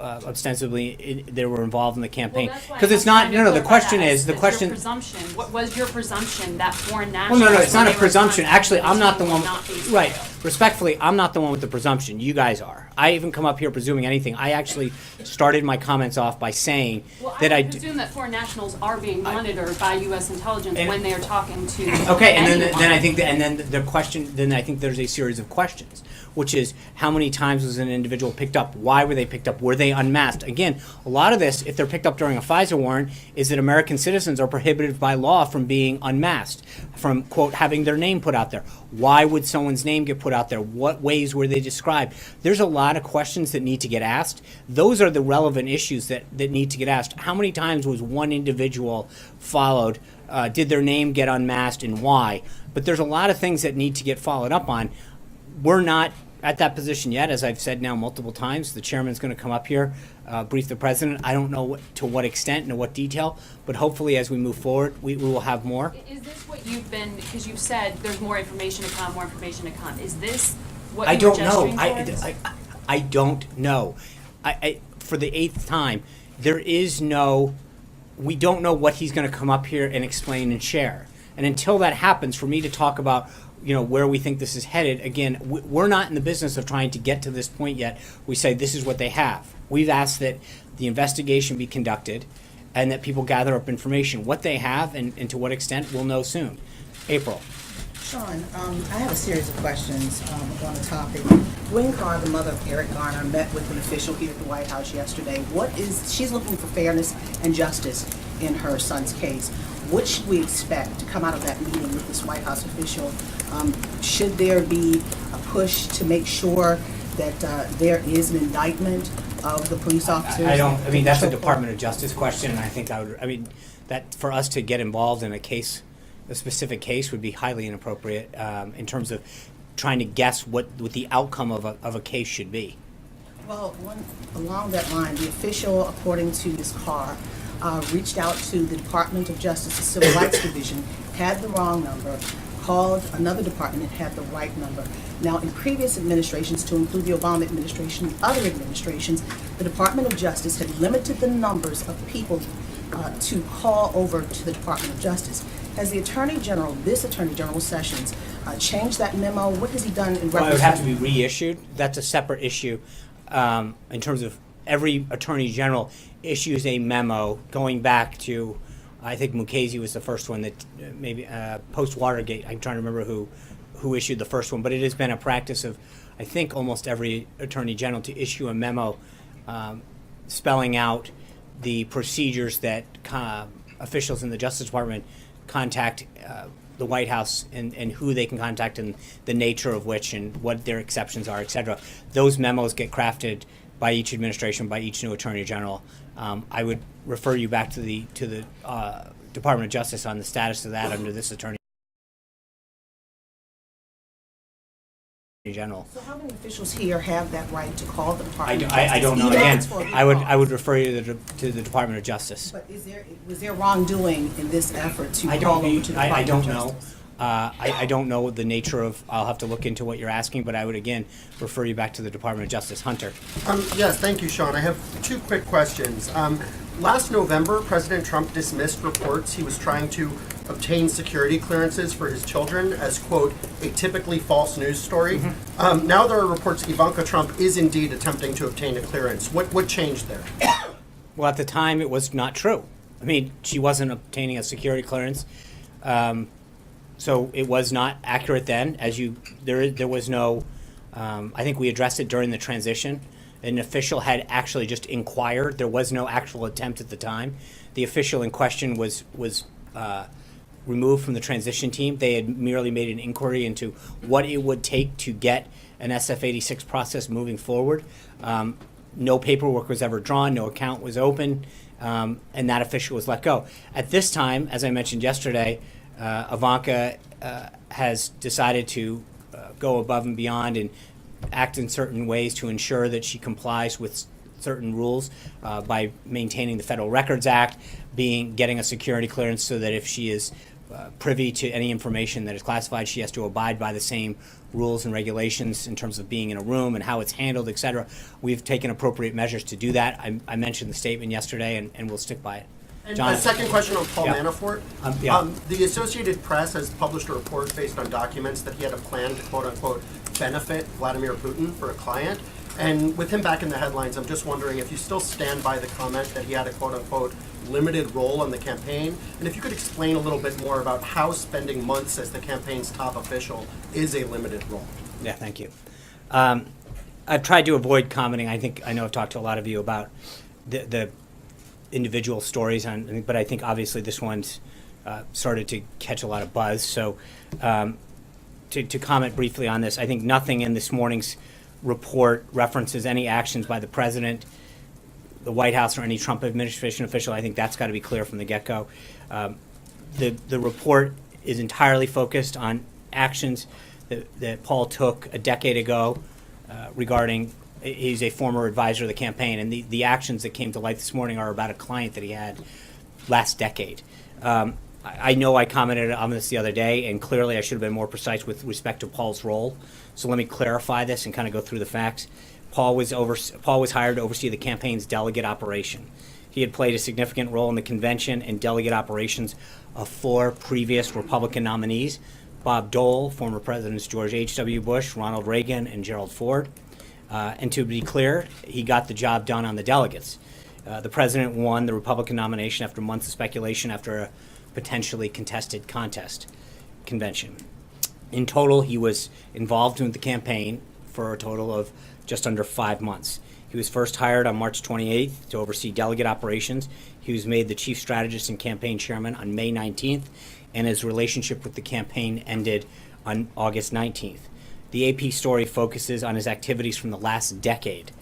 Ostensibly they were involved in the campaign. Because it's not. No. The question is the question. What was your presumption that foreign nationals? Well, no. It's not a presumption. Actually, I'm not the one. Right. Respectfully, I'm not the one with the presumption. You guys are. I even come up here presuming anything. I actually started my comments off by saying that I presume that foreign nationals are being monitored by U.S. intelligence when they are talking to. Okay, and then I think the question. Then I think there's a series of questions, which is how many times was an individual picked up? Why were they picked up? Were they unmasked? Again, a lot of this, if they're picked up during a FISA warrant, is that American citizens are prohibited by law from being unmasked, from, quote, having their name put out there. Why would someone's name get put out there? What ways were they described? There's a lot of questions that need to get asked. Those are the relevant issues that need to get asked. How many times was one individual followed? Did their name get unmasked, and why? But there's a lot of things that need to get followed up on. We're not at that position yet, as I've said now multiple times. The chairman's going to come up here, brief the president. I don't know to what extent and to what detail, but hopefully as we move forward, we will have more. Is this what you've been, because you've said there's more information to come, Is this what I you don't were know. gesturing towards? I don't know. For the 8th time, we don't know what he's going to come up here and explain and share. And until that happens, for me to talk about where we think this is headed, again, we're not in the business of trying to get to this point yet. We say this is what they have. We've asked that the investigation be conducted and that people gather up information. What they have and to what extent, we'll know soon. April. Sean, I have a series of questions on the topic. Gwen Carr, the mother of Eric Garner, met with an official here at the White House yesterday. She's looking for fairness and justice in her son's case. What should we expect to come out of that meeting with this White House official? Should there be a push to make sure that there is an indictment of the police officers? That's a Department of Justice question, and I think that for us to get involved in a specific case would be highly inappropriate in terms of trying to guess what the outcome of a case should be. Well, along that line, the official, according to Ms. Carr, reached out to the Department of Justice, the Civil Rights Division, had the wrong number, called another department that had the right number. Now, in previous administrations, to include the Obama administration and other administrations, the Department of Justice had limited the numbers of people to call over to the Department of Justice. Has the Attorney General, this Attorney General Sessions, changed that memo? What has he done in reference Well, it would have to be reissued. That's a separate issue in terms of every Attorney General issues a memo going back to, I think Mukasey was the first one that maybe post-Watergate. I'm trying to remember who issued the first one, but it has been a practice of, I think, almost every Attorney General to issue a memo spelling out the procedures that officials in the Justice Department contact the White House and who they can contact and the nature of which and what their exceptions are, et cetera. Those memos get crafted by each administration, by each new Attorney General. I would refer you back to the Department of Justice on the status of that under this Attorney General. So how many officials here have that right to call the Department of Justice? I don't know. Even Again, if it's for a I would refer you to the Department of Justice. But was there wrongdoing in this effort to I call don't over to the Department don't of know. Justice? I don't know the nature of. I'll have to look into what you're asking, but I would again refer you back to the Department of Justice. Hunter. Yes, thank you, Sean. I have two quick questions. Last November, President Trump dismissed reports he was trying to obtain security clearances for his children as, quote, a typically false news story. Now there are reports Ivanka Trump is indeed attempting to obtain a clearance. What changed there? Well, at the time, it was not true. I mean, she wasn't obtaining a security clearance. So it was not accurate then. There was no, I think we addressed it during the transition. An official had actually just inquired. There was no actual attempt at the time. The official in question was removed from the transition team. They had merely made an inquiry into what it would take to get an SF-86 process moving forward. No paperwork was ever drawn, no account was open, and that official was let go. At this time, as I mentioned yesterday, Ivanka has decided to go above and beyond and act in certain ways to ensure that she complies with certain rules by maintaining the Federal Records Act, getting a security clearance so that if she is privy to any information that is classified, she has to abide by the same rules and regulations in terms of being in a room and how it's handled, et cetera. We've taken appropriate measures to do that. I mentioned the statement yesterday, and we'll stick by it. And a second question on Paul Yeah. Manafort. The Associated Press has published a report based on documents that he had a plan to, quote unquote, benefit Vladimir Putin for a client. And with him back in the headlines, I'm just wondering if you still stand by the comment that he had a, quote unquote, limited role in the campaign. And if you could explain a little bit more about how spending months as the campaign's top official is a limited role. Yeah, thank you. I've tried to avoid commenting. I know I've talked to a lot of you about the individual stories, but I think obviously this one's started to catch a lot of buzz. So to comment briefly on this, I think nothing in this morning's report references any actions by the president, the White House, or any Trump administration official. I think that's got to be clear from the get-go. The report is entirely focused on actions that Paul took a decade ago regarding. He's a former advisor of the campaign, and the actions that came to light this morning are about a client that he had last decade. I know I commented on this the other day, and clearly I should have been more precise with respect to Paul's role. So let me clarify this and kind of go through the facts. Paul was hired to oversee the campaign's delegate operation. He had played a significant role in the convention and delegate operations of 4 previous Republican nominees: Bob Dole, former Presidents George H.W. Bush, Ronald Reagan, and Gerald Ford. And to be clear, he got the job done on the delegates. The president won the Republican nomination after months of speculation after a potentially contested convention. In total, he was involved in the campaign for a total of just under 5 months. He was first hired on March 28th to oversee delegate operations. He was made the chief strategist and campaign chairman on May 19th, and his relationship with the campaign ended on August 19th. The AP story focuses on his activities from the last decade.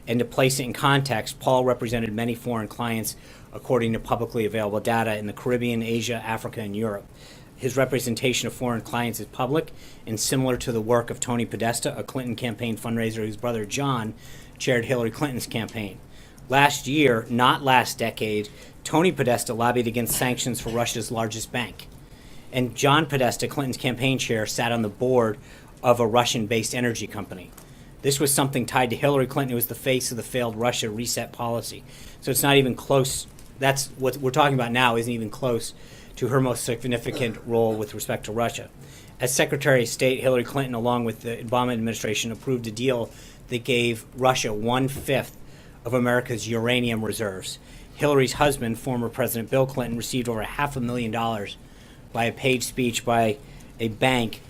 And to place it in context, Paul represented many foreign clients, according to publicly available data, in the Caribbean, Asia, Africa, and Europe. His representation of foreign clients is public and similar to the work of Tony Podesta, a Clinton campaign fundraiser whose brother John chaired Hillary Clinton's campaign. Last year, not last decade, Tony Podesta lobbied against sanctions for Russia's largest bank. And John Podesta, Clinton's campaign chair, sat on the board of a Russian-based energy company. This was something tied to Hillary Clinton, who was the face of the failed Russia reset policy. So it's not even close. That's what we're talking about now, isn't even close to her most significant role with respect to Russia. As Secretary of State, Hillary Clinton, along with the Obama administration, approved a deal that gave Russia 1/5 of America's uranium reserves. Hillary's husband, former President Bill Clinton, received over $500,000 by a paid speech by a bank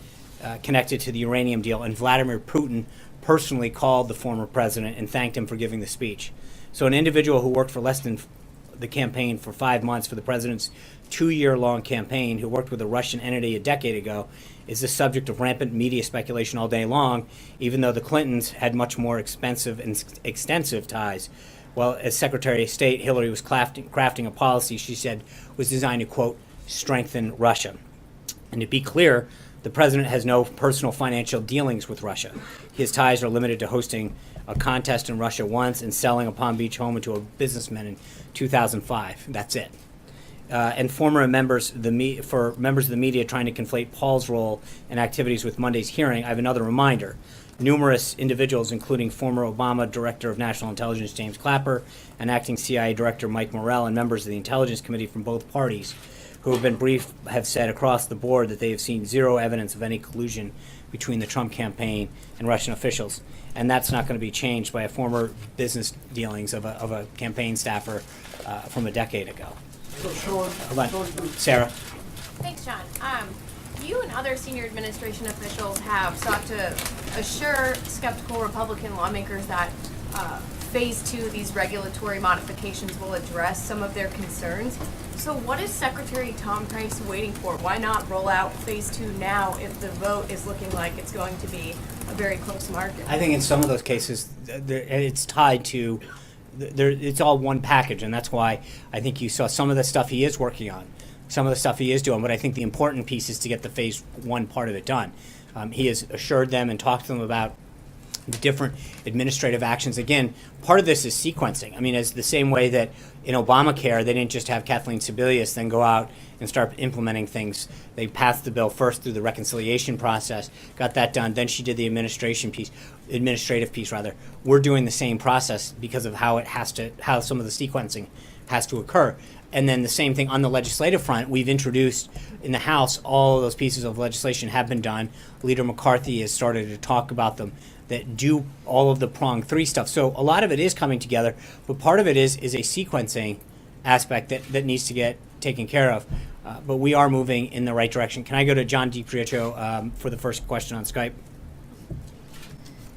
connected to the uranium deal, and Vladimir Putin personally called the former president and thanked him for giving the speech. So an individual who worked for less than the campaign for 5 months for the president's 2-year-long campaign, who worked with a Russian entity a decade ago, is the subject of rampant media speculation all day long, even though the Clintons had much more expensive and extensive ties. Well, as Secretary of State, Hillary was crafting a policy she said was designed to, quote, strengthen Russia. And to be clear, the president has no personal financial dealings with Russia. His ties are limited to hosting a contest in Russia once and selling a Palm Beach home to a businessman in 2005. That's it. And former members of the media trying to conflate Paul's role and activities with Monday's hearing, I have another reminder. Numerous individuals, including former Obama Director of National Intelligence James Clapper and acting CIA Director Mike Morrell, and members of the Intelligence Committee from both parties who have been briefed, have said across the board that they have seen zero evidence of any collusion between the Trump campaign and Russian officials. And that's not going to be changed by a former business dealings of a campaign staffer from a decade ago. So Sean, Hold on. Sarah. Thanks, John. You and other senior administration officials have sought to assure skeptical Republican lawmakers that Phase 2, these regulatory modifications, will address some of their concerns. So what is Secretary Tom Price waiting for? Why not roll out Phase 2 now if the vote is looking like it's going to be a very close margin? I think in some of those cases, it's tied to, it's all one package, and that's why I think you saw some of the stuff he is working on, some of the stuff he is doing, but I think the important piece is to get the Phase 1 part of it done. He has assured them and talked to them about the different administrative actions. Again, part of this is sequencing. I mean, as the same way that in Obamacare, they didn't just have Kathleen Sebelius then go out and start implementing things. They passed the bill first through the reconciliation process, got that done, then she did the administrative piece. We're doing the same process because of how some of the sequencing has to occur. And then the same thing on the legislative front, we've introduced in the House, all of those pieces of legislation have been done. Leader McCarthy has started to talk about them, that do all of the prong 3 stuff. So a lot of it is coming together, but part of it is a sequencing aspect that needs to get taken care of. But we are moving in the right direction. Can I go to John DiPrietro for the first question on Skype?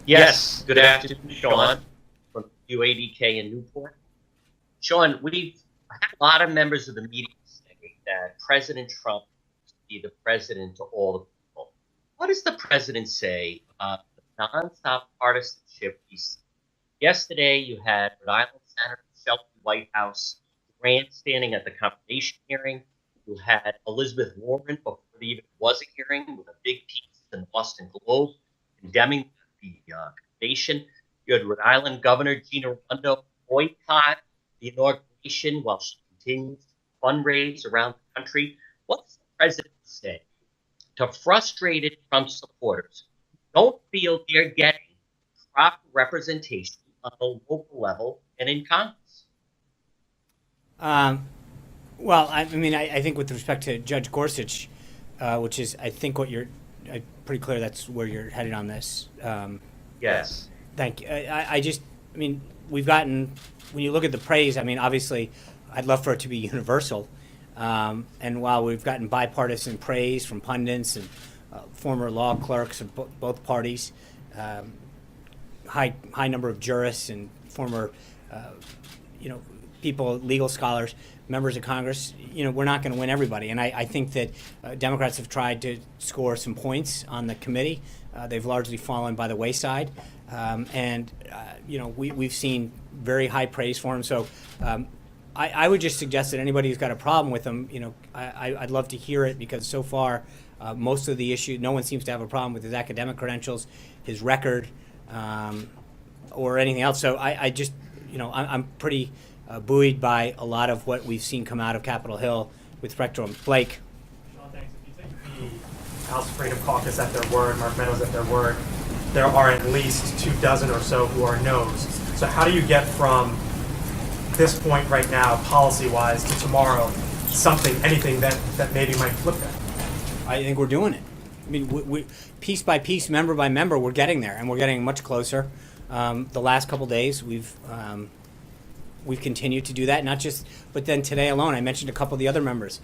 Yes. Good afternoon, Sean, from UADK in Newport. Sean, we've had a lot of members of the media say that President Trump is to be the president to all the people. What does the president say about the nonstop partisanship we see? Yesterday, you had Rhode Island Senator Shelby Whitehouse grandstanding at the confirmation hearing. You had Elizabeth Warren, before there even was a hearing, with a big piece in the Boston Globe condemning the confirmation. You had Rhode Island Governor Gina Raimondo boycott the inauguration while she continues to fundraise around the country. What does the president say to frustrated Trump supporters who don't feel they're getting proper representation on the local level and in Congress? Well, I mean, I think with respect to Judge Gorsuch, which is, I think, what you're pretty clear that's where you're headed on this. Yes. Thank you. I mean, we've gotten, when you look at the praise, I mean, obviously, I'd love for it to be universal. And while we've gotten bipartisan praise from pundits and former law clerks of both parties, high number of jurists and former, people, legal scholars, members of Congress, we're not going to win everybody. And I think that Democrats have tried to score some points on the committee. They've largely fallen by the wayside. We've seen very high praise for him. So I would just suggest that anybody who's got a problem with him, I'd love to hear it, because so far most of the issue, no one seems to have a problem with his academic credentials, his record, or anything else. So I just, I'm pretty buoyed by a lot of what we've seen come out of Capitol Hill with respect to him. Blake. Sean, thanks. If you take the House Freedom Caucus at their word, Mark Meadows at their word, there are at least 24 or so who are no's. So how do you get from this point right now, policy-wise, to tomorrow, something, anything that maybe might flip that? I think we're doing it. I mean, we piece by piece, member by member, we're getting there, and we're getting much closer. The last couple days, we've continued to do that, but then today alone, I mentioned a couple of the other members.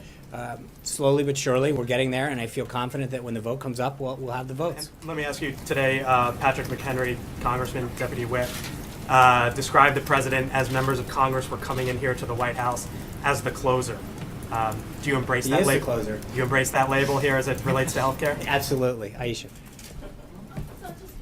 Slowly but surely, we're getting there, and I feel confident that when the vote comes up, we'll have the votes. And let me ask you today, Patrick McHenry, Congressman, Deputy Whip, described the president as members of Congress were coming in here to the White House as the closer. Do you embrace that label? He is the closer. Do you embrace that label here as it relates to healthcare? Absolutely. Aisha.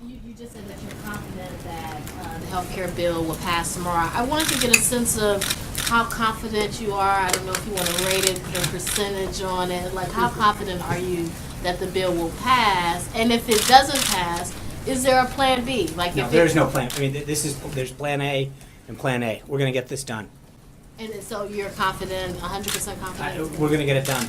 You just said that you're confident that the healthcare bill will pass tomorrow. I wanted to get a sense of how confident you are. I don't know if you want to rate it in percentage on it. Like, how confident are you that the bill will pass? And if it doesn't pass, is there a plan B? Like, No, there's no plan. I mean, there's plan A and plan A. We're going to get this done. And so you're confident, 100% confident? We're going to get it done.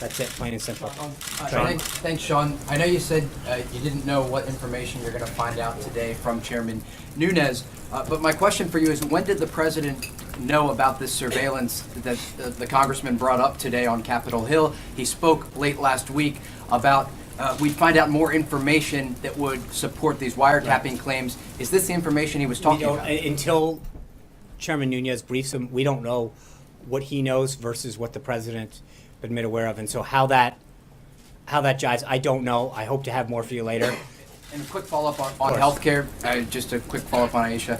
That's it, plain and simple. Thanks, Sean. I know you said you didn't know what information you're going to find out today from Chairman Nunes, but my question for you is, when did the president know about this surveillance that the congressman brought up today on Capitol Hill? He spoke late last week about we'd find out more information that would support these wiretapping claims. Is this the information he was talking about? Until Chairman Nunes briefs him, we don't know what he knows versus what the president been made aware of, and so how that jives, I don't know. I hope to have more for you later. And a quick follow-up on healthcare. Just a quick follow-up on Aisha.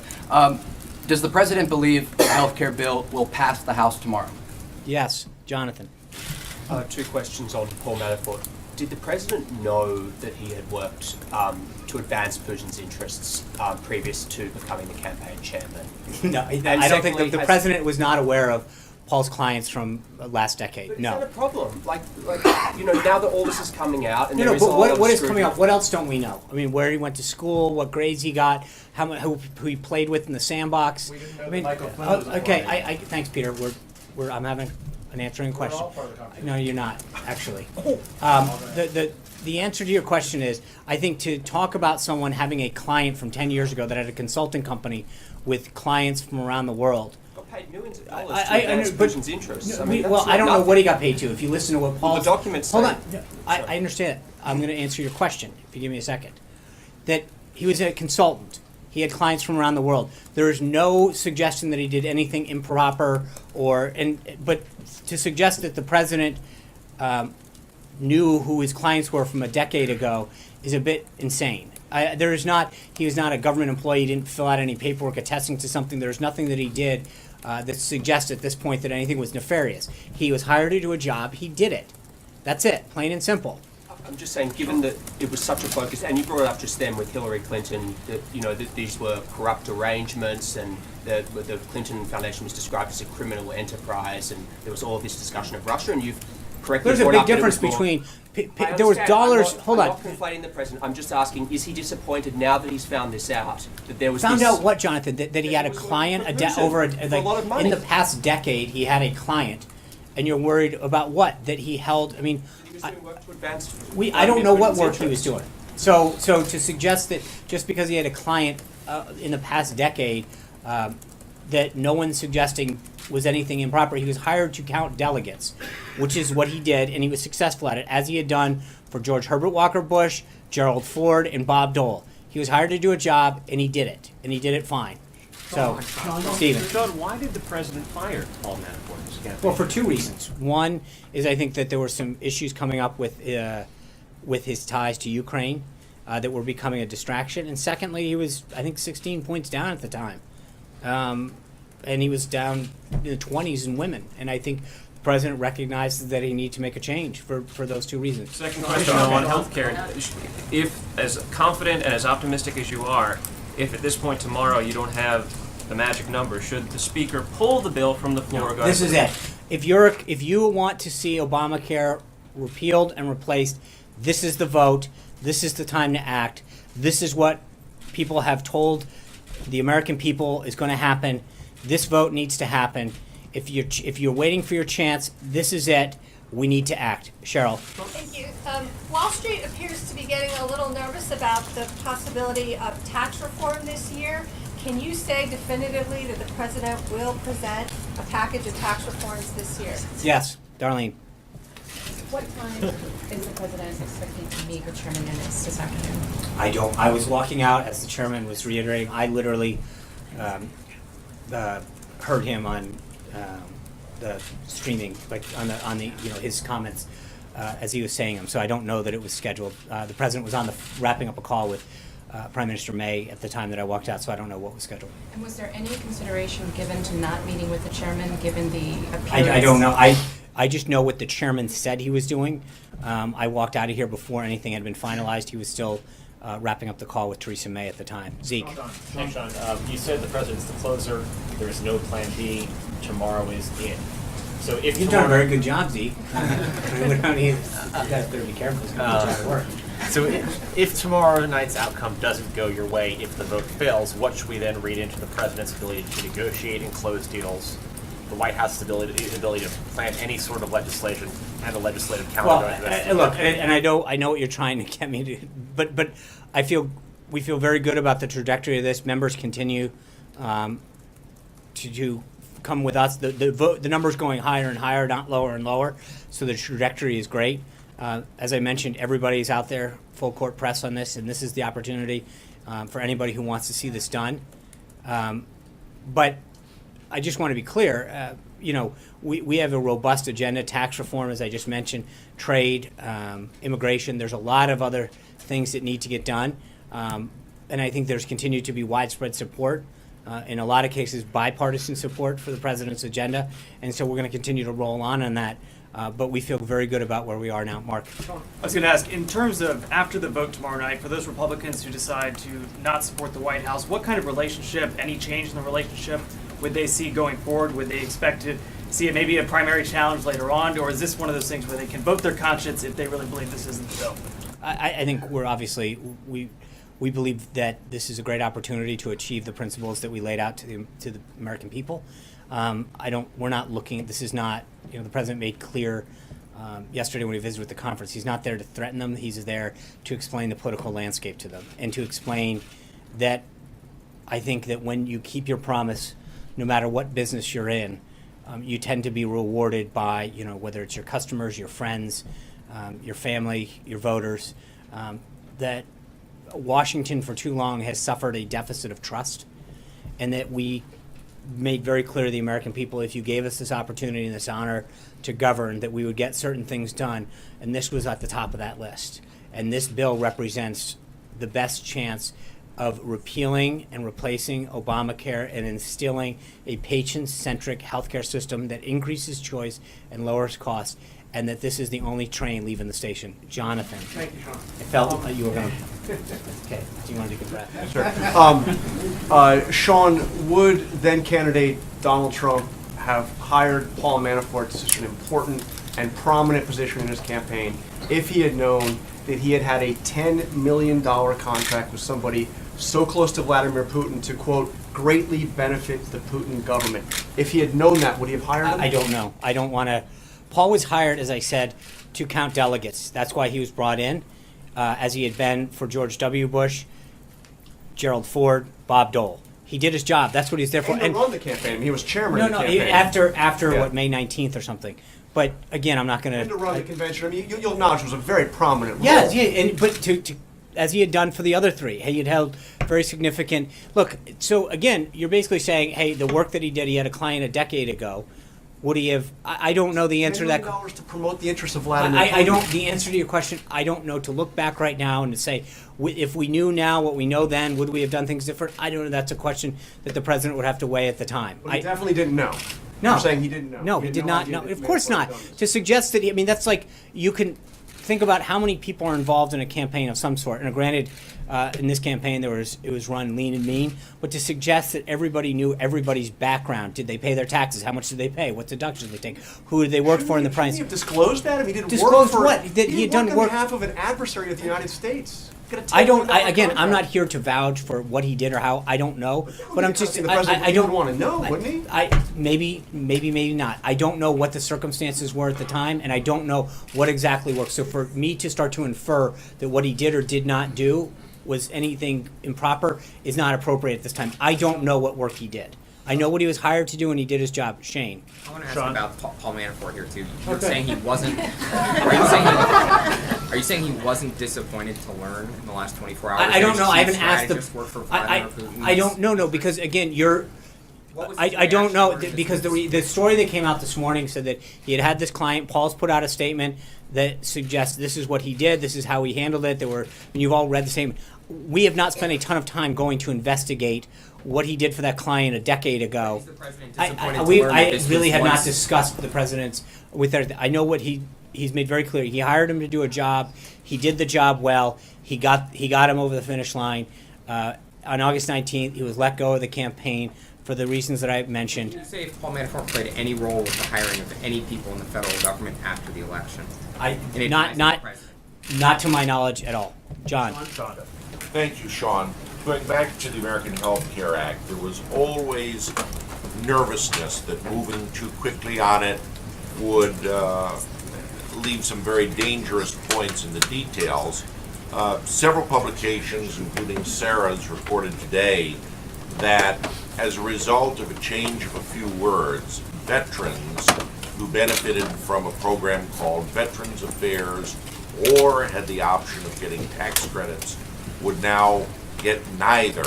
Does the president believe the healthcare bill will pass the House tomorrow? Yes, Jonathan. Two questions on Paul Manafort. Did the president know that he had worked to advance Putin's interests previous to becoming the campaign chairman? No, I don't think the president was not aware of Paul's clients from last decade. But no. Is that a problem? Like now that all this is coming out, and But what is coming out? What else don't we know? I mean, where he went to school, what grades he got, who he played with in the sandbox. We didn't know I mean, Michael Flynn was okay. Thanks, Peter. I'm having an answering question. No, you're not actually. The answer to your question is, I think to talk about someone having a client from 10 years ago that had a consulting company with clients from around the world. Paid millions of dollars to advance Putin's interests. I don't know what he got paid to. If you listen to what Paul's... the documents Hold say... on. I understand it. I'm going to answer your question, if you give me a second. That he was a consultant. He had clients from around the world. There is no suggestion that he did anything improper but to suggest that the president knew who his clients were from a decade ago is a bit insane. He was not a government employee. He didn't fill out any paperwork attesting to something. There's nothing that he did that suggests at this point that anything was nefarious. He was hired to do a job. He did it. That's it, plain and simple. I'm just saying, given that it was such a focus, and you brought it up just then with Hillary Clinton, that that these were corrupt arrangements, and the Clinton Foundation was described as a criminal enterprise, and there was all this discussion of Russia, and you've correctly There's a big difference between. There was dollars. Hold on. I'm not conflating the president. I'm just asking: is he disappointed now that he's found this out? That there was found out what, Jonathan? That he had a client a lot of money. In the past decade, he had a client, and you're worried about what? That he held. I mean, I don't know what work he was doing. So to suggest that just because he had a client in the past decade, that no one's suggesting was anything improper. He was hired to count delegates, which is what he did, and he was successful at it, as he had done for George Herbert Walker Bush, Gerald Ford, and Bob Dole. He was hired to do a job, and he did it, fine. So, Stephen. John, why did the president fire Paul Manafort? Well, for two reasons. One is I think that there were some issues coming up with his ties to Ukraine that were becoming a distraction, and secondly, he was, I think, 16 points down at the time. And he was down in the 20s in women. And I think the president recognized that he needed to make a change for those two reasons. Second question on healthcare. If, as confident and as optimistic as you are, if at this point tomorrow you don't have the magic number, should the speaker pull the bill from the floor? No, this is it. If you want to see Obamacare repealed and replaced, this is the vote. This is the time to act. This is what people have told the American people is going to happen. This vote needs to happen. If you're waiting for your chance, this is it. We need to act. Cheryl. Thank you. Wall Street appears to be getting a little nervous about the possibility of tax reform this year. Can you say definitively that the president will present a package of tax reforms this year. Yes, Darlene. What time is the president expecting to meet with Chairman Nunes this afternoon? I was walking out as the chairman was reiterating. I literally heard him on the streaming, like on the his comments as he was saying them. So I don't know that it was scheduled. The president was on wrapping up a call with Prime Minister May at the time that I walked out, so I don't know what was scheduled. And was there any consideration given to not meeting with the chairman, given the appearance? I don't know. I just know what the chairman said he was doing. I walked out of here before anything had been finalized. He was still wrapping up the call with Theresa May at the time. Zeke. Hey, Sean, you said the president's the closer. There is no plan B. Tomorrow is in. So if You've done a very good job, Zeke. You guys better be careful. It's going to work. So if tomorrow night's outcome doesn't go your way, if the vote fails, what should we then read into the president's ability to negotiate and close deals, the White House's ability to plan any sort of legislation and the legislative calendar? Look, and I know what you're trying to get me to, but we feel very good about the trajectory of this. Members continue to come with us. The numbers going higher and higher, not lower and lower. So the trajectory is great. As I mentioned, everybody's out there, full court press on this, and this is the opportunity for anybody who wants to see this done. But I just want to be clear, we have a robust agenda, tax reform, as I just mentioned, trade, immigration. There's a lot of other things that need to get done. And I think there's continued to be widespread support, in a lot of cases bipartisan support for the president's agenda. And so we're going to continue to roll on that. But we feel very good about where we are now. Mark. I was going to ask, in terms of after the vote tomorrow night, for those Republicans who decide to not support the White House, what kind of relationship, any change in the relationship, would they see going forward? Would they expect to see it maybe a primary challenge later on, or is this one of those things where they can vote their conscience if they really believe this isn't the bill? I think we believe that this is a great opportunity to achieve the principles that we laid out to the American people. We're not looking. This is not. The president made clear yesterday when he visited with the conference. He's not there to threaten them. He's there to explain the political landscape to them and to explain that I think that when you keep your promise, no matter what business you're in, you tend to be rewarded by whether it's your customers, your friends, your family, your voters. That Washington for too long has suffered a deficit of trust, and that we made very clear to the American people, if you gave us this opportunity and this honor to govern, that we would get certain things done, and this was at the top of that list. And this bill represents the best chance of repealing and replacing Obamacare and instilling a patient-centric healthcare system that increases choice and lowers costs, and that this is the only train leaving the station. Jonathan. Thank you, Sean. I felt that you were going to. Okay, do you want to take a breath? Sure. Sean, would then candidate Donald Trump have hired Paul Manafort to such an important and prominent position in his campaign if he had known that he had a $10 million contract with somebody so close to Vladimir Putin to, quote, greatly benefit the Putin government? If he had known that, would he have hired him? I don't know. I don't want to. Paul was hired, as I said, to count delegates. That's why he was brought in, as he had been for George W. Bush, Gerald Ford, Bob Dole. He did his job. That's what he's there for. And run the campaign. He was chairman of the campaign. After what, May 19th or something. But again, I'm not going to. And to run the convention. I mean, you'll acknowledge it was a very prominent role. Yeah, but to as he had done for the other three, he had held very significant. Look, so again, you're basically saying, hey, the work that he did, he had a client a decade ago. Would he have? I don't know the answer to that. $10 million to promote the interests of Vladimir Putin. I don't. The answer to your question, I don't know. To look back right now and to say, if we knew now what we know then, would we have done things different? I don't know. That's a question that the president would have to weigh at the time. But he definitely didn't know. No, you're saying he didn't know. No, he did not know. Of course not. To suggest that, I mean, that's like you can think about how many people are involved in a campaign of some sort. And granted, in this campaign, it was run lean and mean. But to suggest that everybody knew everybody's background, did they pay their taxes? How much did they pay? What deductions did they take? Who did they work for in the price? He disclosed that. I mean, he didn't disclose work for what? That he had done on work behalf of an adversary of the United States. I'm not here to vouch for what he did or how. I don't know. But I'm just. I don't want to know, wouldn't he? Maybe not. I don't know what the circumstances were at the time, and I don't know what exactly worked. So for me to start to infer that what he did or did not do was anything improper is not appropriate at this time. I don't know what work he did. I know what he was hired to do, and he did his job. Shane. I want to ask Sean? about Paul Manafort here too. You're Okay. saying he wasn't. Are you saying he wasn't disappointed to learn in the last 24 hours? I don't know. I haven't asked the. Work for I don't know. No, because again, you're. I don't know because the story that came out this morning said that he had this client. Paul's put out a statement that suggests this is what he did. This is how he handled it. And you've all read the same. We have not spent a ton of time going to investigate what he did for that client a decade ago. Is the president I disappointed to learn that this really was have not once- discussed the president's with everything. I know what he's made very clear. He hired him to do a job. He did the job well. He got him over the finish line. On August 19th, he was let go of the campaign for the reasons that I mentioned. Can you say if Paul Manafort played any role with the hiring of any people in the federal government after the election? Not to my knowledge at all. John. Thank you, Sean. Going back to the American Health Care Act, there was always nervousness that moving too quickly on it would leave some very dangerous points in the details. Several publications, including Sarah's, reported today that as a result of a change of a few words, veterans who benefited from a program called Veterans Affairs or had the option of getting tax credits would now get neither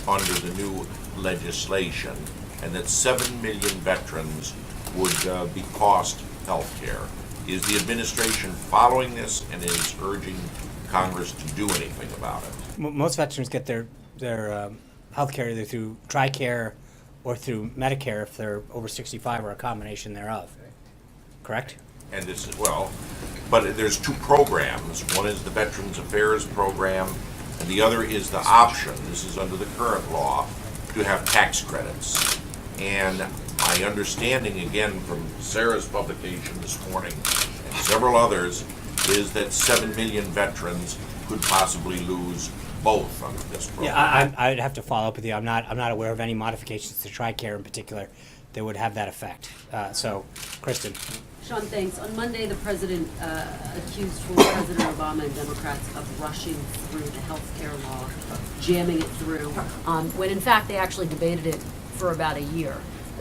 under the new legislation, and that 7 million veterans would be cost health care. Is the administration following this and is urging Congress to do anything about it? Most veterans get their health care either through TRICARE or through Medicare if they're over 65 or a combination thereof. Correct? And this is, well, but there's two programs. One is the Veterans Affairs program, and the other is the option, this is under the current law, to have tax credits. And my understanding, again, from Sarah's publication this morning and several others, is that 7 million veterans could possibly lose both under this program. Yeah, I'd have to follow up with you. I'm not aware of any modifications to TRICARE in particular that would have that effect. So, Kristen. Sean, thanks. On Monday, the president accused former President Obama and Democrats of rushing through the health care law, jamming it through, when in fact they actually debated it for about a year.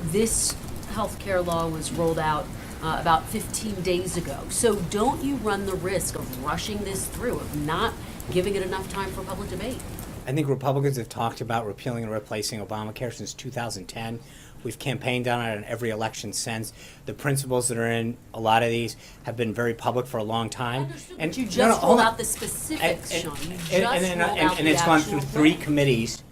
This health care law was rolled out about 15 days ago. So don't you run the risk of rushing this through, of not giving it enough time for public debate? I think Republicans have talked about repealing and replacing Obamacare since 2010. We've campaigned on it in every election since. The principles that are in a lot of these have been very public for a long time. But you just rolled out the specifics, Sean. You just rolled out And the it's gone actual through 3 plan. committees,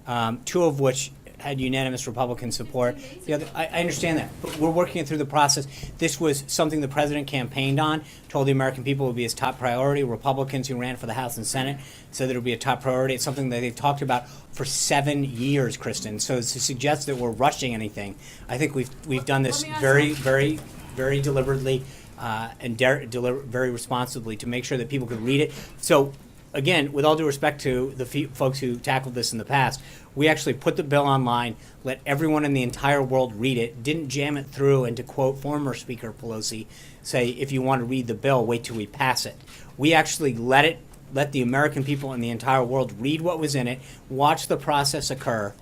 2 of which had unanimous Republican support. The other, I understand that, but we're working it through the process. This was something the president campaigned on, told the American people it would be his top priority. Republicans who ran for the House and Senate said that it would be a top priority. It's something that they've talked about for 7 years, Kristen. So to suggest that we're rushing anything, I think we've done this very, very, very deliberately and very responsibly to make sure that people could read it. So again, with all due respect to the folks who tackled this in the past, we actually put the bill online, let everyone in the entire world read it, didn't jam it through, and to quote former Speaker Pelosi, say, if you want to read the bill, wait till we pass it. We actually let the American people in the entire world read what was in it, watch the process occur,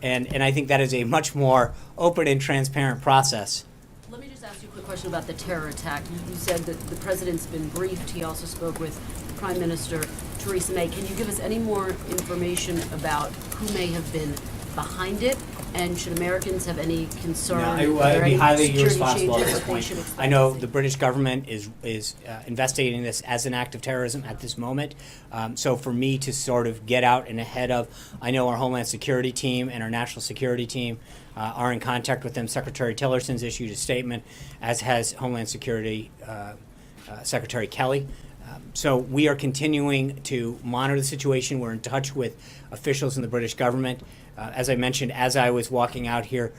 and I think that is a much more open and transparent process. Let me just ask you a quick question about the terror attack. You said that the president's been briefed. He also spoke with Prime Minister Theresa May. Can you give us any more information about who may have been behind it? And should Americans have any concern? No, Are there it would be any highly security irresponsible at changes this that they point. should expect I know to see? the British government is investigating this as an act of terrorism at this moment. So for me to sort of get out and ahead of, I know our Homeland Security team and our National Security team are in contact with them. Secretary Tillerson's issued a statement, as has Homeland Security Secretary Kelly. So we are continuing to monitor the situation. We're in touch with officials in the British government. As I mentioned, as I was walking out here,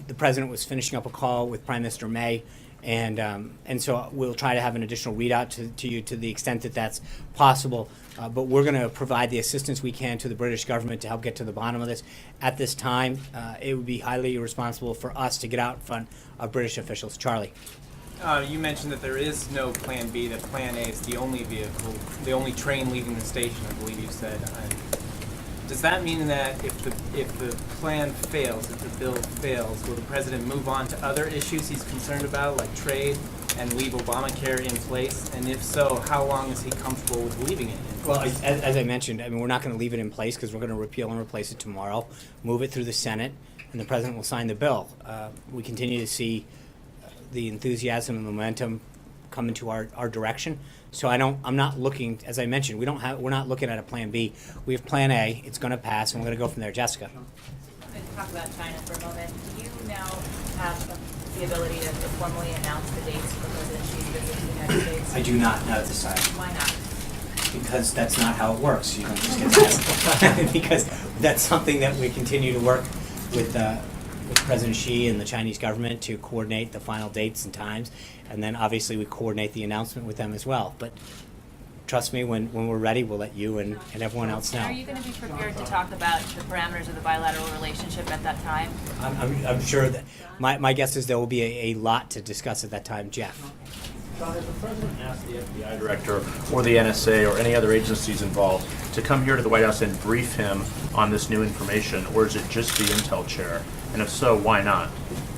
the president was finishing up a call with Prime Minister May, and so we'll try to have an additional readout to you to the extent that that's possible. But we're going to provide the assistance we can to the British government to help get to the bottom of this. At this time, it would be highly irresponsible for us to get out in front of British officials. Charlie. You mentioned that there is no Plan B, that Plan A is the only vehicle, the only train leaving the station, I believe you said. Does that mean that if the plan fails, if the bill fails, will the president move on to other issues he's concerned about, like trade, and leave Obamacare in place? And if so, how long is he comfortable with leaving it in place? Well, as I mentioned, I mean, we're not going to leave it in place because we're going to repeal and replace it tomorrow, move it through the Senate, and the president will sign the bill. We continue to see the enthusiasm and momentum come into our direction. So I'm not looking, as I mentioned, we're not looking at a plan B. We have plan A. It's going to pass, and we're going to go from there. Jessica. Let's talk about China for a moment. Do you now have the ability to formally announce the dates for President Xi's visit to the United States? I do not know at this time. Why not? Because that's not how it works. You don't just get that. Because that's something that we continue to work with President Xi and the Chinese government to coordinate the final dates and times, and then obviously we coordinate the announcement with them as well. But trust me, when we're ready, we'll let you and everyone else know. Are you going to be prepared to talk about the parameters of the bilateral relationship at that time? I'm sure that my guess is there will be a lot to discuss at that time. Jeff. Sean, has the president asked the FBI director or the NSA or any other agencies involved to come here to the White House and brief him on this new information, or is it just the intel chair? And if so, why not?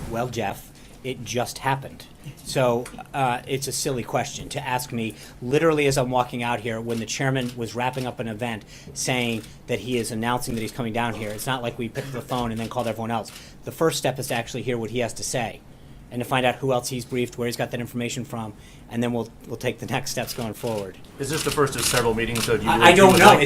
Well, Jeff, it just happened. So it's a silly question to ask me literally as I'm walking out here when the chairman was wrapping up an event saying that he is announcing that he's coming down here. It's not like we picked up the phone and then called everyone else. The first step is to actually hear what he has to say and to find out who else he's briefed, where he's got that information from, and then we'll take the next steps going forward. Is this the first of several meetings? So I don't know.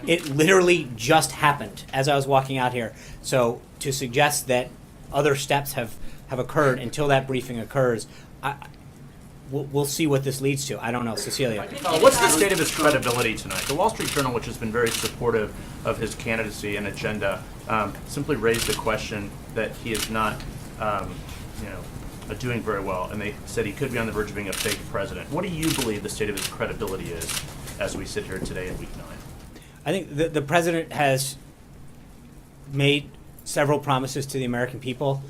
It literally just happened as I was walking out here. So to suggest that other steps have occurred until that briefing occurs, we'll see what this leads to. I don't know. Cecilia. What's the state of his credibility tonight? The Wall Street Journal, which has been very supportive of his candidacy and agenda, simply raised the question that he is not doing very well, and they said he could be on the verge of being a fake president. What do you believe the state of his credibility is as we sit here today in week 9? I think the president has made several promises to the American people,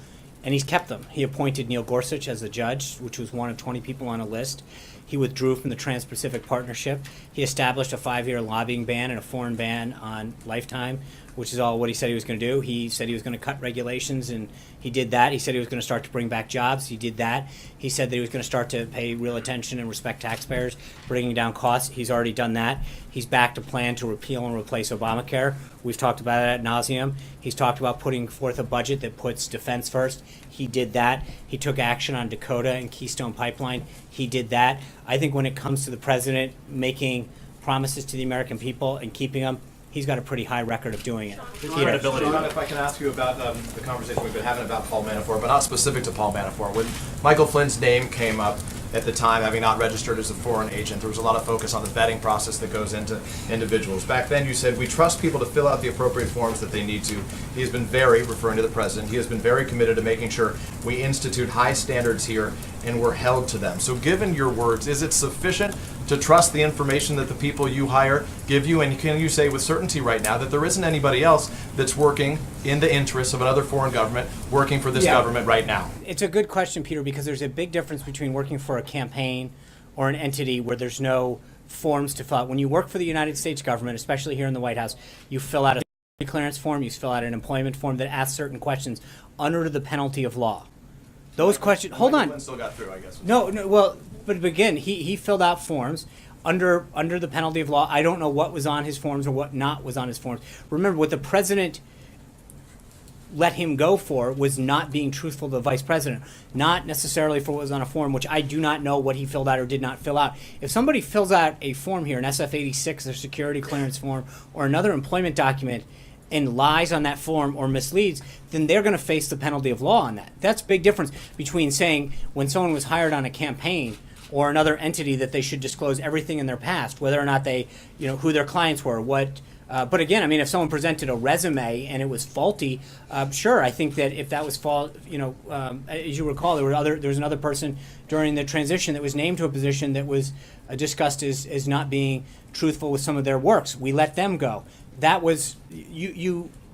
and he's kept them. He appointed Neil Gorsuch as a judge, which was one of 20 people on a list. He withdrew from the Trans-Pacific Partnership. He established a 5-year lobbying ban and a foreign ban on lifetime, which is all what he said he was going to do. He said he was going to cut regulations, and he did that. He said he was going to start to bring back jobs. He did that. He said that he was going to start to pay real attention and respect taxpayers, bringing down costs. He's already done that. He's backed a plan to repeal and replace Obamacare. We've talked about it ad nauseum. He's talked about putting forth a budget that puts defense first. He did that. He took action on Dakota and Keystone Pipeline. He did that. I think when it comes to the president making promises to the American people and keeping them, he's got a pretty high record of doing it. Sean, if I can ask you about the conversation we've been having about Paul Manafort, but not specific to Paul Manafort. When Michael Flynn's name came up at the time, having not registered as a foreign agent, there was a lot of focus on the vetting process that goes into individuals. Back then you said, we trust people to fill out the appropriate forms that they need to. He has been referring to the president, he has been very committed to making sure we institute high standards here and we're held to them. So given your words, is it sufficient to trust the information that the people you hire give you? And can you say with certainty right now that there isn't anybody else that's working in the interests of another foreign government, working for this government right now? It's a good question, Peter, because there's a big difference between working for a campaign or an entity where there's no forms to fill out. When you work for the United States government, especially here in the White House, you fill out a security clearance form, you fill out an employment form that asks certain questions under the penalty of law. Those questions, hold on. Flynn still got through, I guess. No, well, but again, he filled out forms under the penalty of law. I don't know what was on his forms or what not was on his forms. Remember, what the president let him go for was not being truthful to the vice president, not necessarily for what was on a form, which I do not know what he filled out or did not fill out. If somebody fills out a form here, an SF-86, their security clearance form, or another employment document, and lies on that form or misleads, then they're going to face the penalty of law on that. That's a big difference between saying when someone was hired on a campaign or another entity that they should disclose everything in their past, whether or not they, who their clients were, what. But again, I mean, if someone presented a resume and it was faulty, sure, I think that if that was as you recall, there was another person during the transition that was named to a position that was discussed as not being truthful with some of their works. We let them go. That was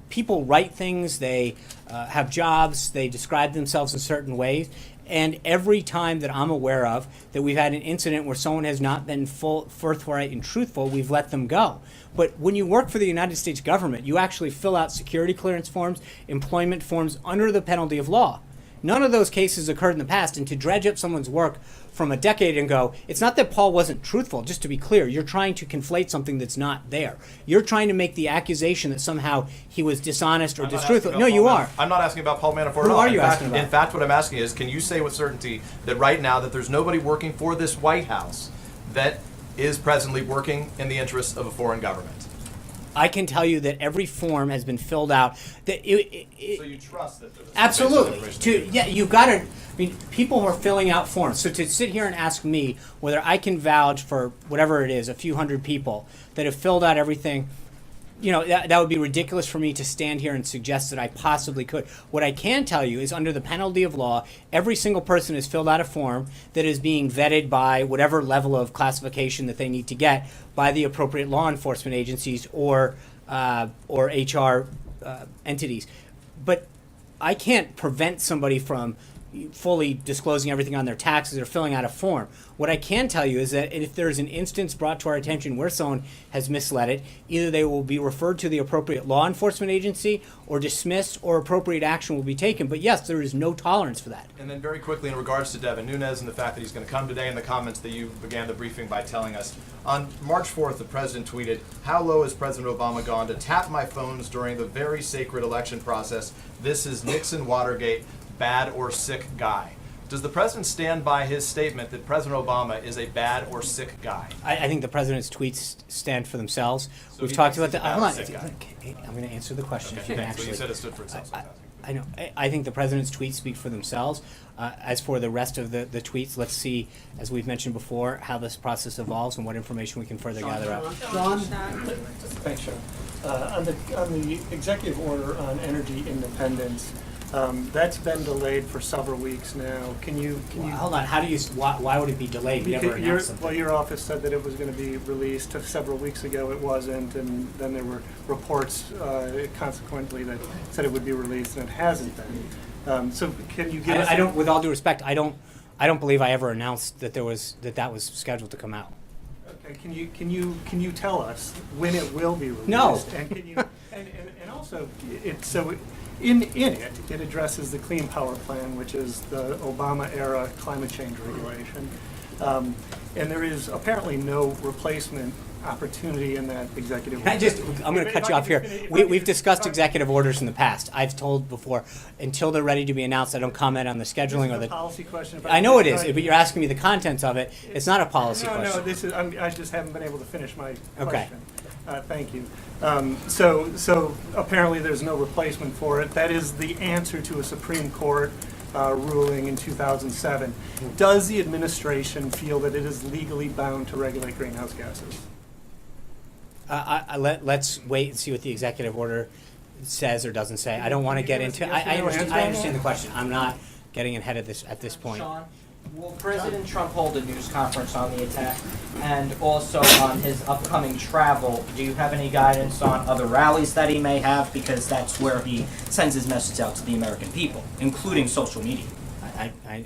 people write things, they have jobs, they describe themselves in certain ways, And every time that I'm aware of that we've had an incident where someone has not been forthright and truthful, we've let them go. But when you work for the United States government, you actually fill out security clearance forms, employment forms under the penalty of law. None of those cases occurred in the past, and to dredge up someone's work from a decade ago, it's not that Paul wasn't truthful. Just to be clear, you're trying to conflate something that's not there. You're trying to make the accusation that somehow he was dishonest or distruthful. No, you are. I'm not asking about Paul Manafort Who at all. are you In fact- asking about? In fact, what I'm asking is, can you say with certainty that right now that there's nobody working for this White House that is presently working in the interests of a foreign government? I can tell you that every form has been filled out. That So you trust that? absolutely. You've got to. I mean, people are filling out forms. So to sit here and ask me whether I can vouch for whatever it is, a few hundred people that have filled out everything, that would be ridiculous for me to stand here and suggest that I possibly could. What I can tell you is, under the penalty of law, every single person has filled out a form that is being vetted by whatever level of classification that they need to get by the appropriate law enforcement agencies or HR entities. But I can't prevent somebody from fully disclosing everything on their taxes or filling out a form. What I can tell you is that if there's an instance brought to our attention where someone has misled it, either they will be referred to the appropriate law enforcement agency or dismissed, or appropriate action will be taken. But yes, there is no tolerance for that. And then very quickly in regards to Devin Nunes and the fact that he's going to come today, and the comments that you began the briefing by telling us. On March 4th, the president tweeted, "How low has President Obama gone to tap my phones during the very sacred election process? This is Nixon Watergate, bad or sick guy." Does the president stand by his statement that President Obama is a bad or sick guy? I think the president's tweets stand for themselves. So We've he talked thinks about he's a that. bad or Hold sick guy. on. I'm going to answer the question. Okay, thanks. Well, you said it stood for itself. I know. I think the president's tweets speak for themselves. As for the rest of the tweets, let's see, as we've mentioned before, how this process evolves and what information we can further gather out. Sean? Thanks, Sean. On the executive order on energy independence, that's been delayed for several weeks now. Can you Hold on. How do you? Why would it be delayed? We never announced something. Well, your office said that it was going to be released several weeks ago. It wasn't, and then there were reports consequently that said it would be released, and it hasn't been. So can you give us? I don't. With all due respect, I don't believe I ever announced that that was scheduled to come out. Okay, can you tell us when it will be released? No. And can you and also in it addresses the Clean Power Plan, which is the Obama era climate change regulation, and there is apparently no replacement opportunity in that executive order. I'm going to cut you off here. We've discussed executive orders in the past. I've told before, until they're ready to be announced, I don't comment on the scheduling or the policy question. I know it is, but you're asking me the contents of it. It's not a policy question. No, this is. I just haven't been able to finish my Okay. question. Thank you. So apparently there's no replacement for it. That is the answer to a Supreme Court ruling in 2007. Does the administration feel that it is legally bound to regulate greenhouse gases? Let's wait and see what the executive order says or doesn't say. I don't want to get into. I understand the question. I'm not getting ahead of this at this point. Sean, will President Trump hold a news conference on the attack, and also on his upcoming travel? Do you have any guidance on other rallies that he may have? Because that's where he sends his message out to the American people, including social media.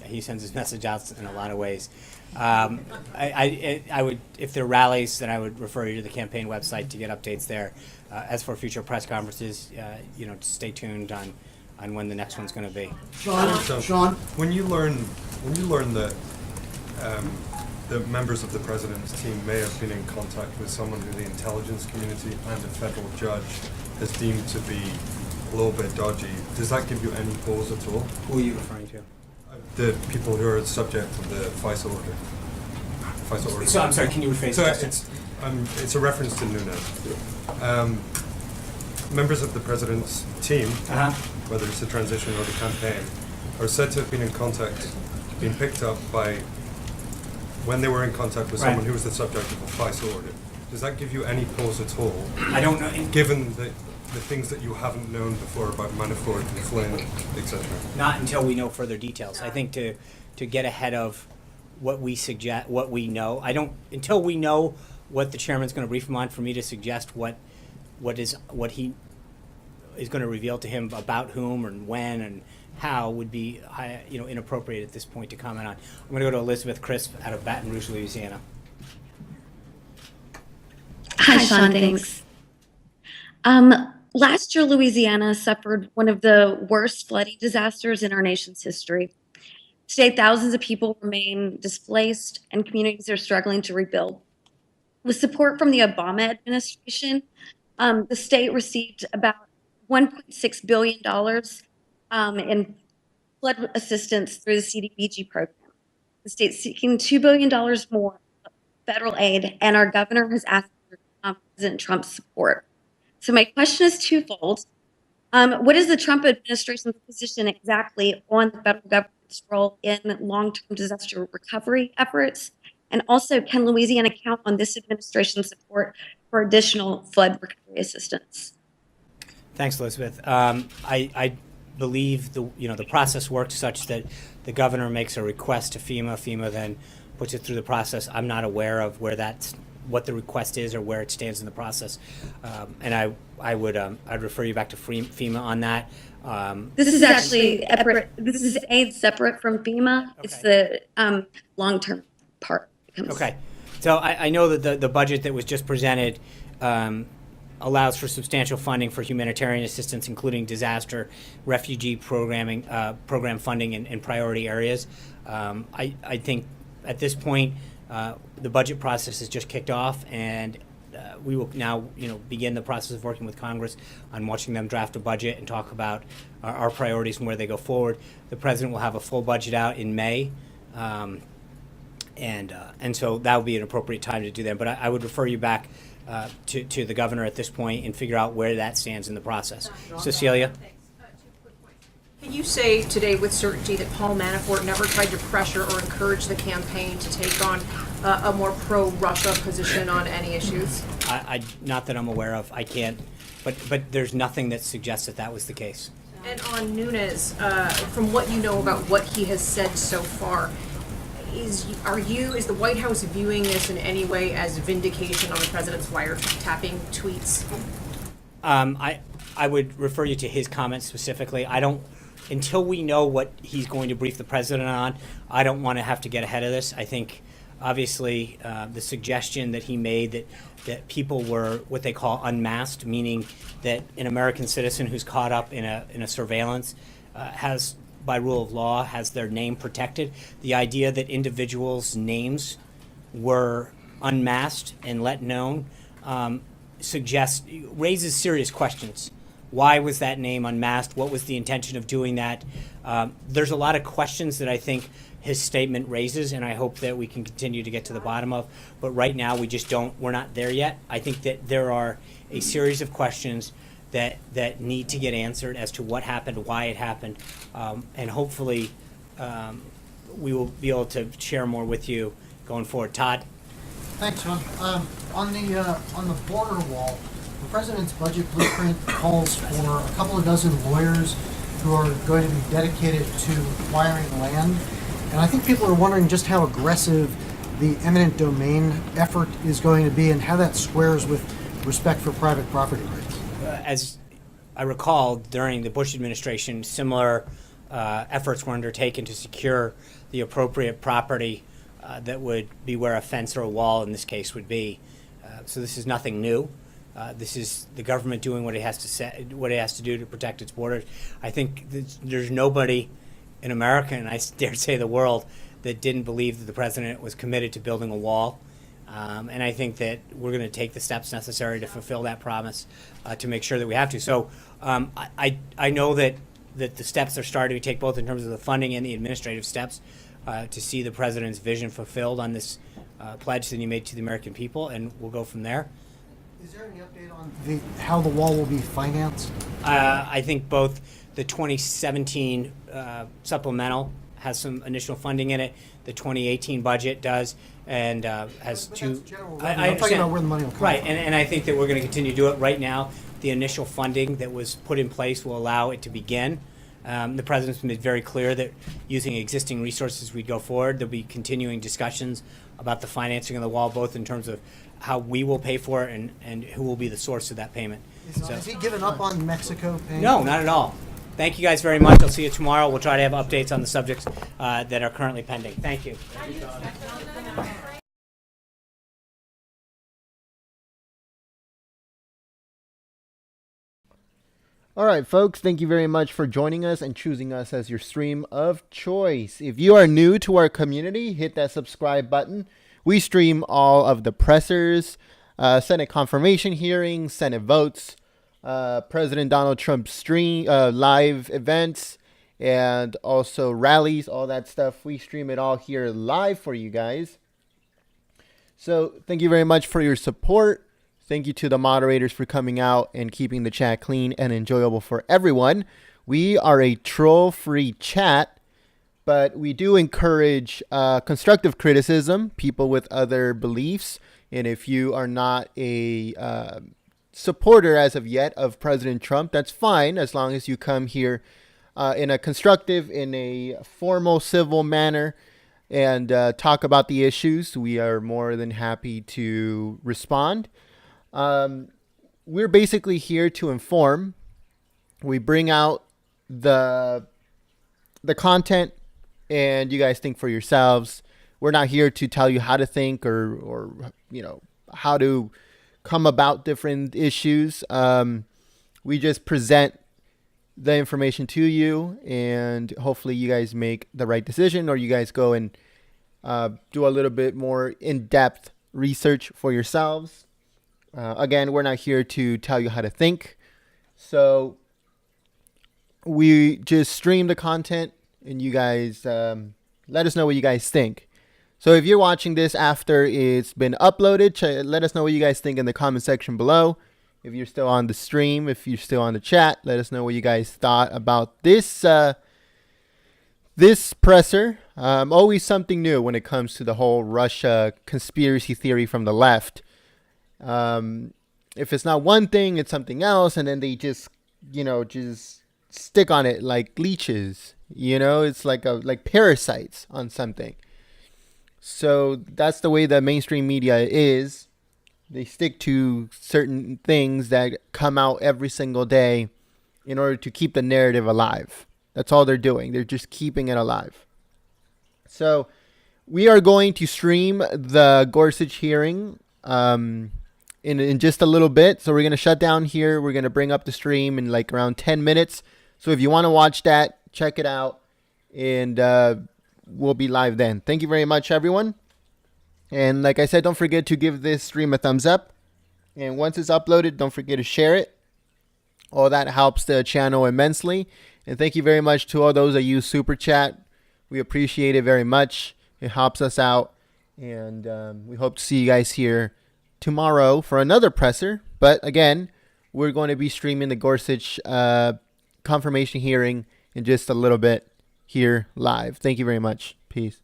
He sends his message out in a lot of ways. I would, if there are rallies, then I would refer you to the campaign website to get updates there. As for future press conferences, stay tuned on when the next one's going to be. Sean, when you learn that the members of the president's team may have been in contact with someone who the intelligence community and a federal judge has deemed to be a little bit dodgy, does that give you any pause at all? Who are you referring to? The people who are subject to the FISA order. So I'm sorry, can you rephrase the question? It's a reference to Nunes. Members of the president's team, whether it's the transition or the campaign, are said to have been in contact, been picked up by, when they were in contact with someone who was the subject of a FISA order. Does that give you any pause at all? I don't know. Given the things that you haven't known before about Manafort and Flynn, etc. Not until we know further details. I think to get ahead of what we suggest, what we know. Until we know what the chairman's going to brief him on. For me to suggest what he is going to reveal to him about whom and when and how would be inappropriate at this point to comment on. I'm going to go to Elizabeth Crisp out of Baton Rouge, Louisiana. Hi, Sean. Thanks. Last year, Louisiana suffered one of the worst flooding disasters in our nation's history. Today, thousands of people remain displaced and communities are struggling to rebuild. With support from the Obama administration, the state received about $1.6 billion in flood assistance through the CDBG program. The state's seeking $2 billion more federal aid, and our governor has asked for President Trump's support. So my question is twofold. What is the Trump administration's position exactly on the federal government's role in long-term disaster recovery efforts? And also, can Louisiana count on this administration's support for additional flood recovery assistance? Thanks, Elizabeth. I believe the process works such that the governor makes a request to FEMA. FEMA then puts it through the process. I'm not aware of what the request is or where it stands in the process, and I'd refer you back to FEMA on that. This is actually aid separate from FEMA. Okay. It's the long-term part. Okay, so I know that the budget that was just presented allows for substantial funding for humanitarian assistance, including disaster, refugee program funding in priority areas. I think at this point, the budget process has just kicked off, and we will now, begin the process of working with Congress on watching them draft a budget and talk about our priorities and where they go forward. The president will have a full budget out in May, and so that would be an appropriate time to do that. But I would refer you back to the governor at this point and figure out where that stands in the process. Cecilia? Can you say today with certainty that Paul Manafort never tried to pressure or encourage the campaign to take on a more pro-Russia position on any issues? Not that I'm aware of. I can't. But there's nothing that suggests that was the case. And on Nunes, from what you know about what he has said so far, is the White House viewing this in any way as vindication on the president's wiretapping tweets? I would refer you to his comments specifically. Until we know what he's going to brief the president on, I don't want to have to get ahead of this. I think, obviously, the suggestion that he made that people were what they call unmasked, meaning that an American citizen who's caught up in a surveillance has, by rule of law, has their name protected. The idea that individuals' names were unmasked and let known raises serious questions. Why was that name unmasked? What was the intention of doing that? There's a lot of questions that I think his statement raises, and I hope that we can continue to get to the bottom of. But right now, we're not there yet. I think that there are a series of questions that need to get answered as to what happened, why it happened, and hopefully we will be able to share more with you going forward. Todd? Thanks, Ron. On the border wall, the president's budget blueprint calls for a couple of dozen lawyers who are going to be dedicated to acquiring land. And I think people are wondering just how aggressive the eminent domain effort is going to be and how that squares with respect for private property rights. As I recall, during the Bush administration, similar efforts were undertaken to secure the appropriate property that would be where a fence or a wall in this case would be. So this is nothing new. This is the government doing what it has to do to protect its borders. I think there's nobody in America, and I dare say the world, that didn't believe that the president was committed to building a wall. And I think that we're going to take the steps necessary to fulfill that promise to make sure that we have to. So I know that the steps are starting to take both in terms of the funding and the administrative steps to see the president's vision fulfilled on this pledge that he made to the American people, and we'll go from there. Is there any update on how the wall will be financed? I think both the 2017 supplemental has some initial funding in it. The 2018 budget does, and has two. I'm talking about where the money will come from. Right, and I think that we're going to continue to do it. Right now, the initial funding that was put in place will allow it to begin. The president's been very clear that using existing resources, we'd go forward. There'll be continuing discussions about the financing of the wall, both in terms of how we will pay for it and who will be the source of that payment. Has he given up on Mexico paying? No, not at all. Thank you guys very much. I'll see you tomorrow. We'll try to have updates on the subjects that are currently pending. Thank you. All right, folks, thank you very much for joining us and choosing us as your stream of choice. If you are new to our community, hit that subscribe button. We stream all of the pressers, Senate confirmation hearings, Senate votes, President Donald Trump's stream, live events, and also rallies, all that stuff. We stream it all here live for you guys. So thank you very much for your support. Thank you to the moderators for coming out and keeping the chat clean and enjoyable for everyone. We are a troll-free chat, but we do encourage constructive criticism, people with other beliefs. And if you are not a supporter as of yet of President Trump, that's fine, as long as you come here in a constructive, in a formal, civil manner and talk about the issues. We are more than happy to respond. We're basically here to inform. We bring out the content and you guys think for yourselves. We're not here to tell you how to think or how to come about different issues. We just present the information to you and hopefully you guys make the right decision, or you guys go and do a little bit more in-depth research for yourselves. Again, we're not here to tell you how to think. So we just stream the content and you guys let us know what you guys think. So if you're watching this after it's been uploaded, let us know what you guys think in the comment section below. If you're still on the stream, if you're still on the chat, let us know what you guys thought about this this presser. Always something new when it comes to the whole Russia conspiracy theory from the left. If it's not one thing, it's something else, and then they just stick on it like leeches. It's like parasites on something. So that's the way the mainstream media is. They stick to certain things that come out every single day in order to keep the narrative alive. That's all they're doing. They're just keeping it alive. So we are going to stream the Gorsuch hearing in just a little bit. So we're going to shut down here. We're going to bring up the stream in like around 10 minutes. So if you want to watch that, check it out. And we'll be live then. Thank you very much, everyone. And like I said, don't forget to give this stream a thumbs up. And once it's uploaded, don't forget to share it. All that helps the channel immensely. And thank you very much to all those that use Super Chat. We appreciate it very much. It helps us out. And we hope to see you guys here tomorrow for another presser. But again, we're going to be streaming the Gorsuch confirmation hearing in just a little bit here live. Thank you very much. Peace.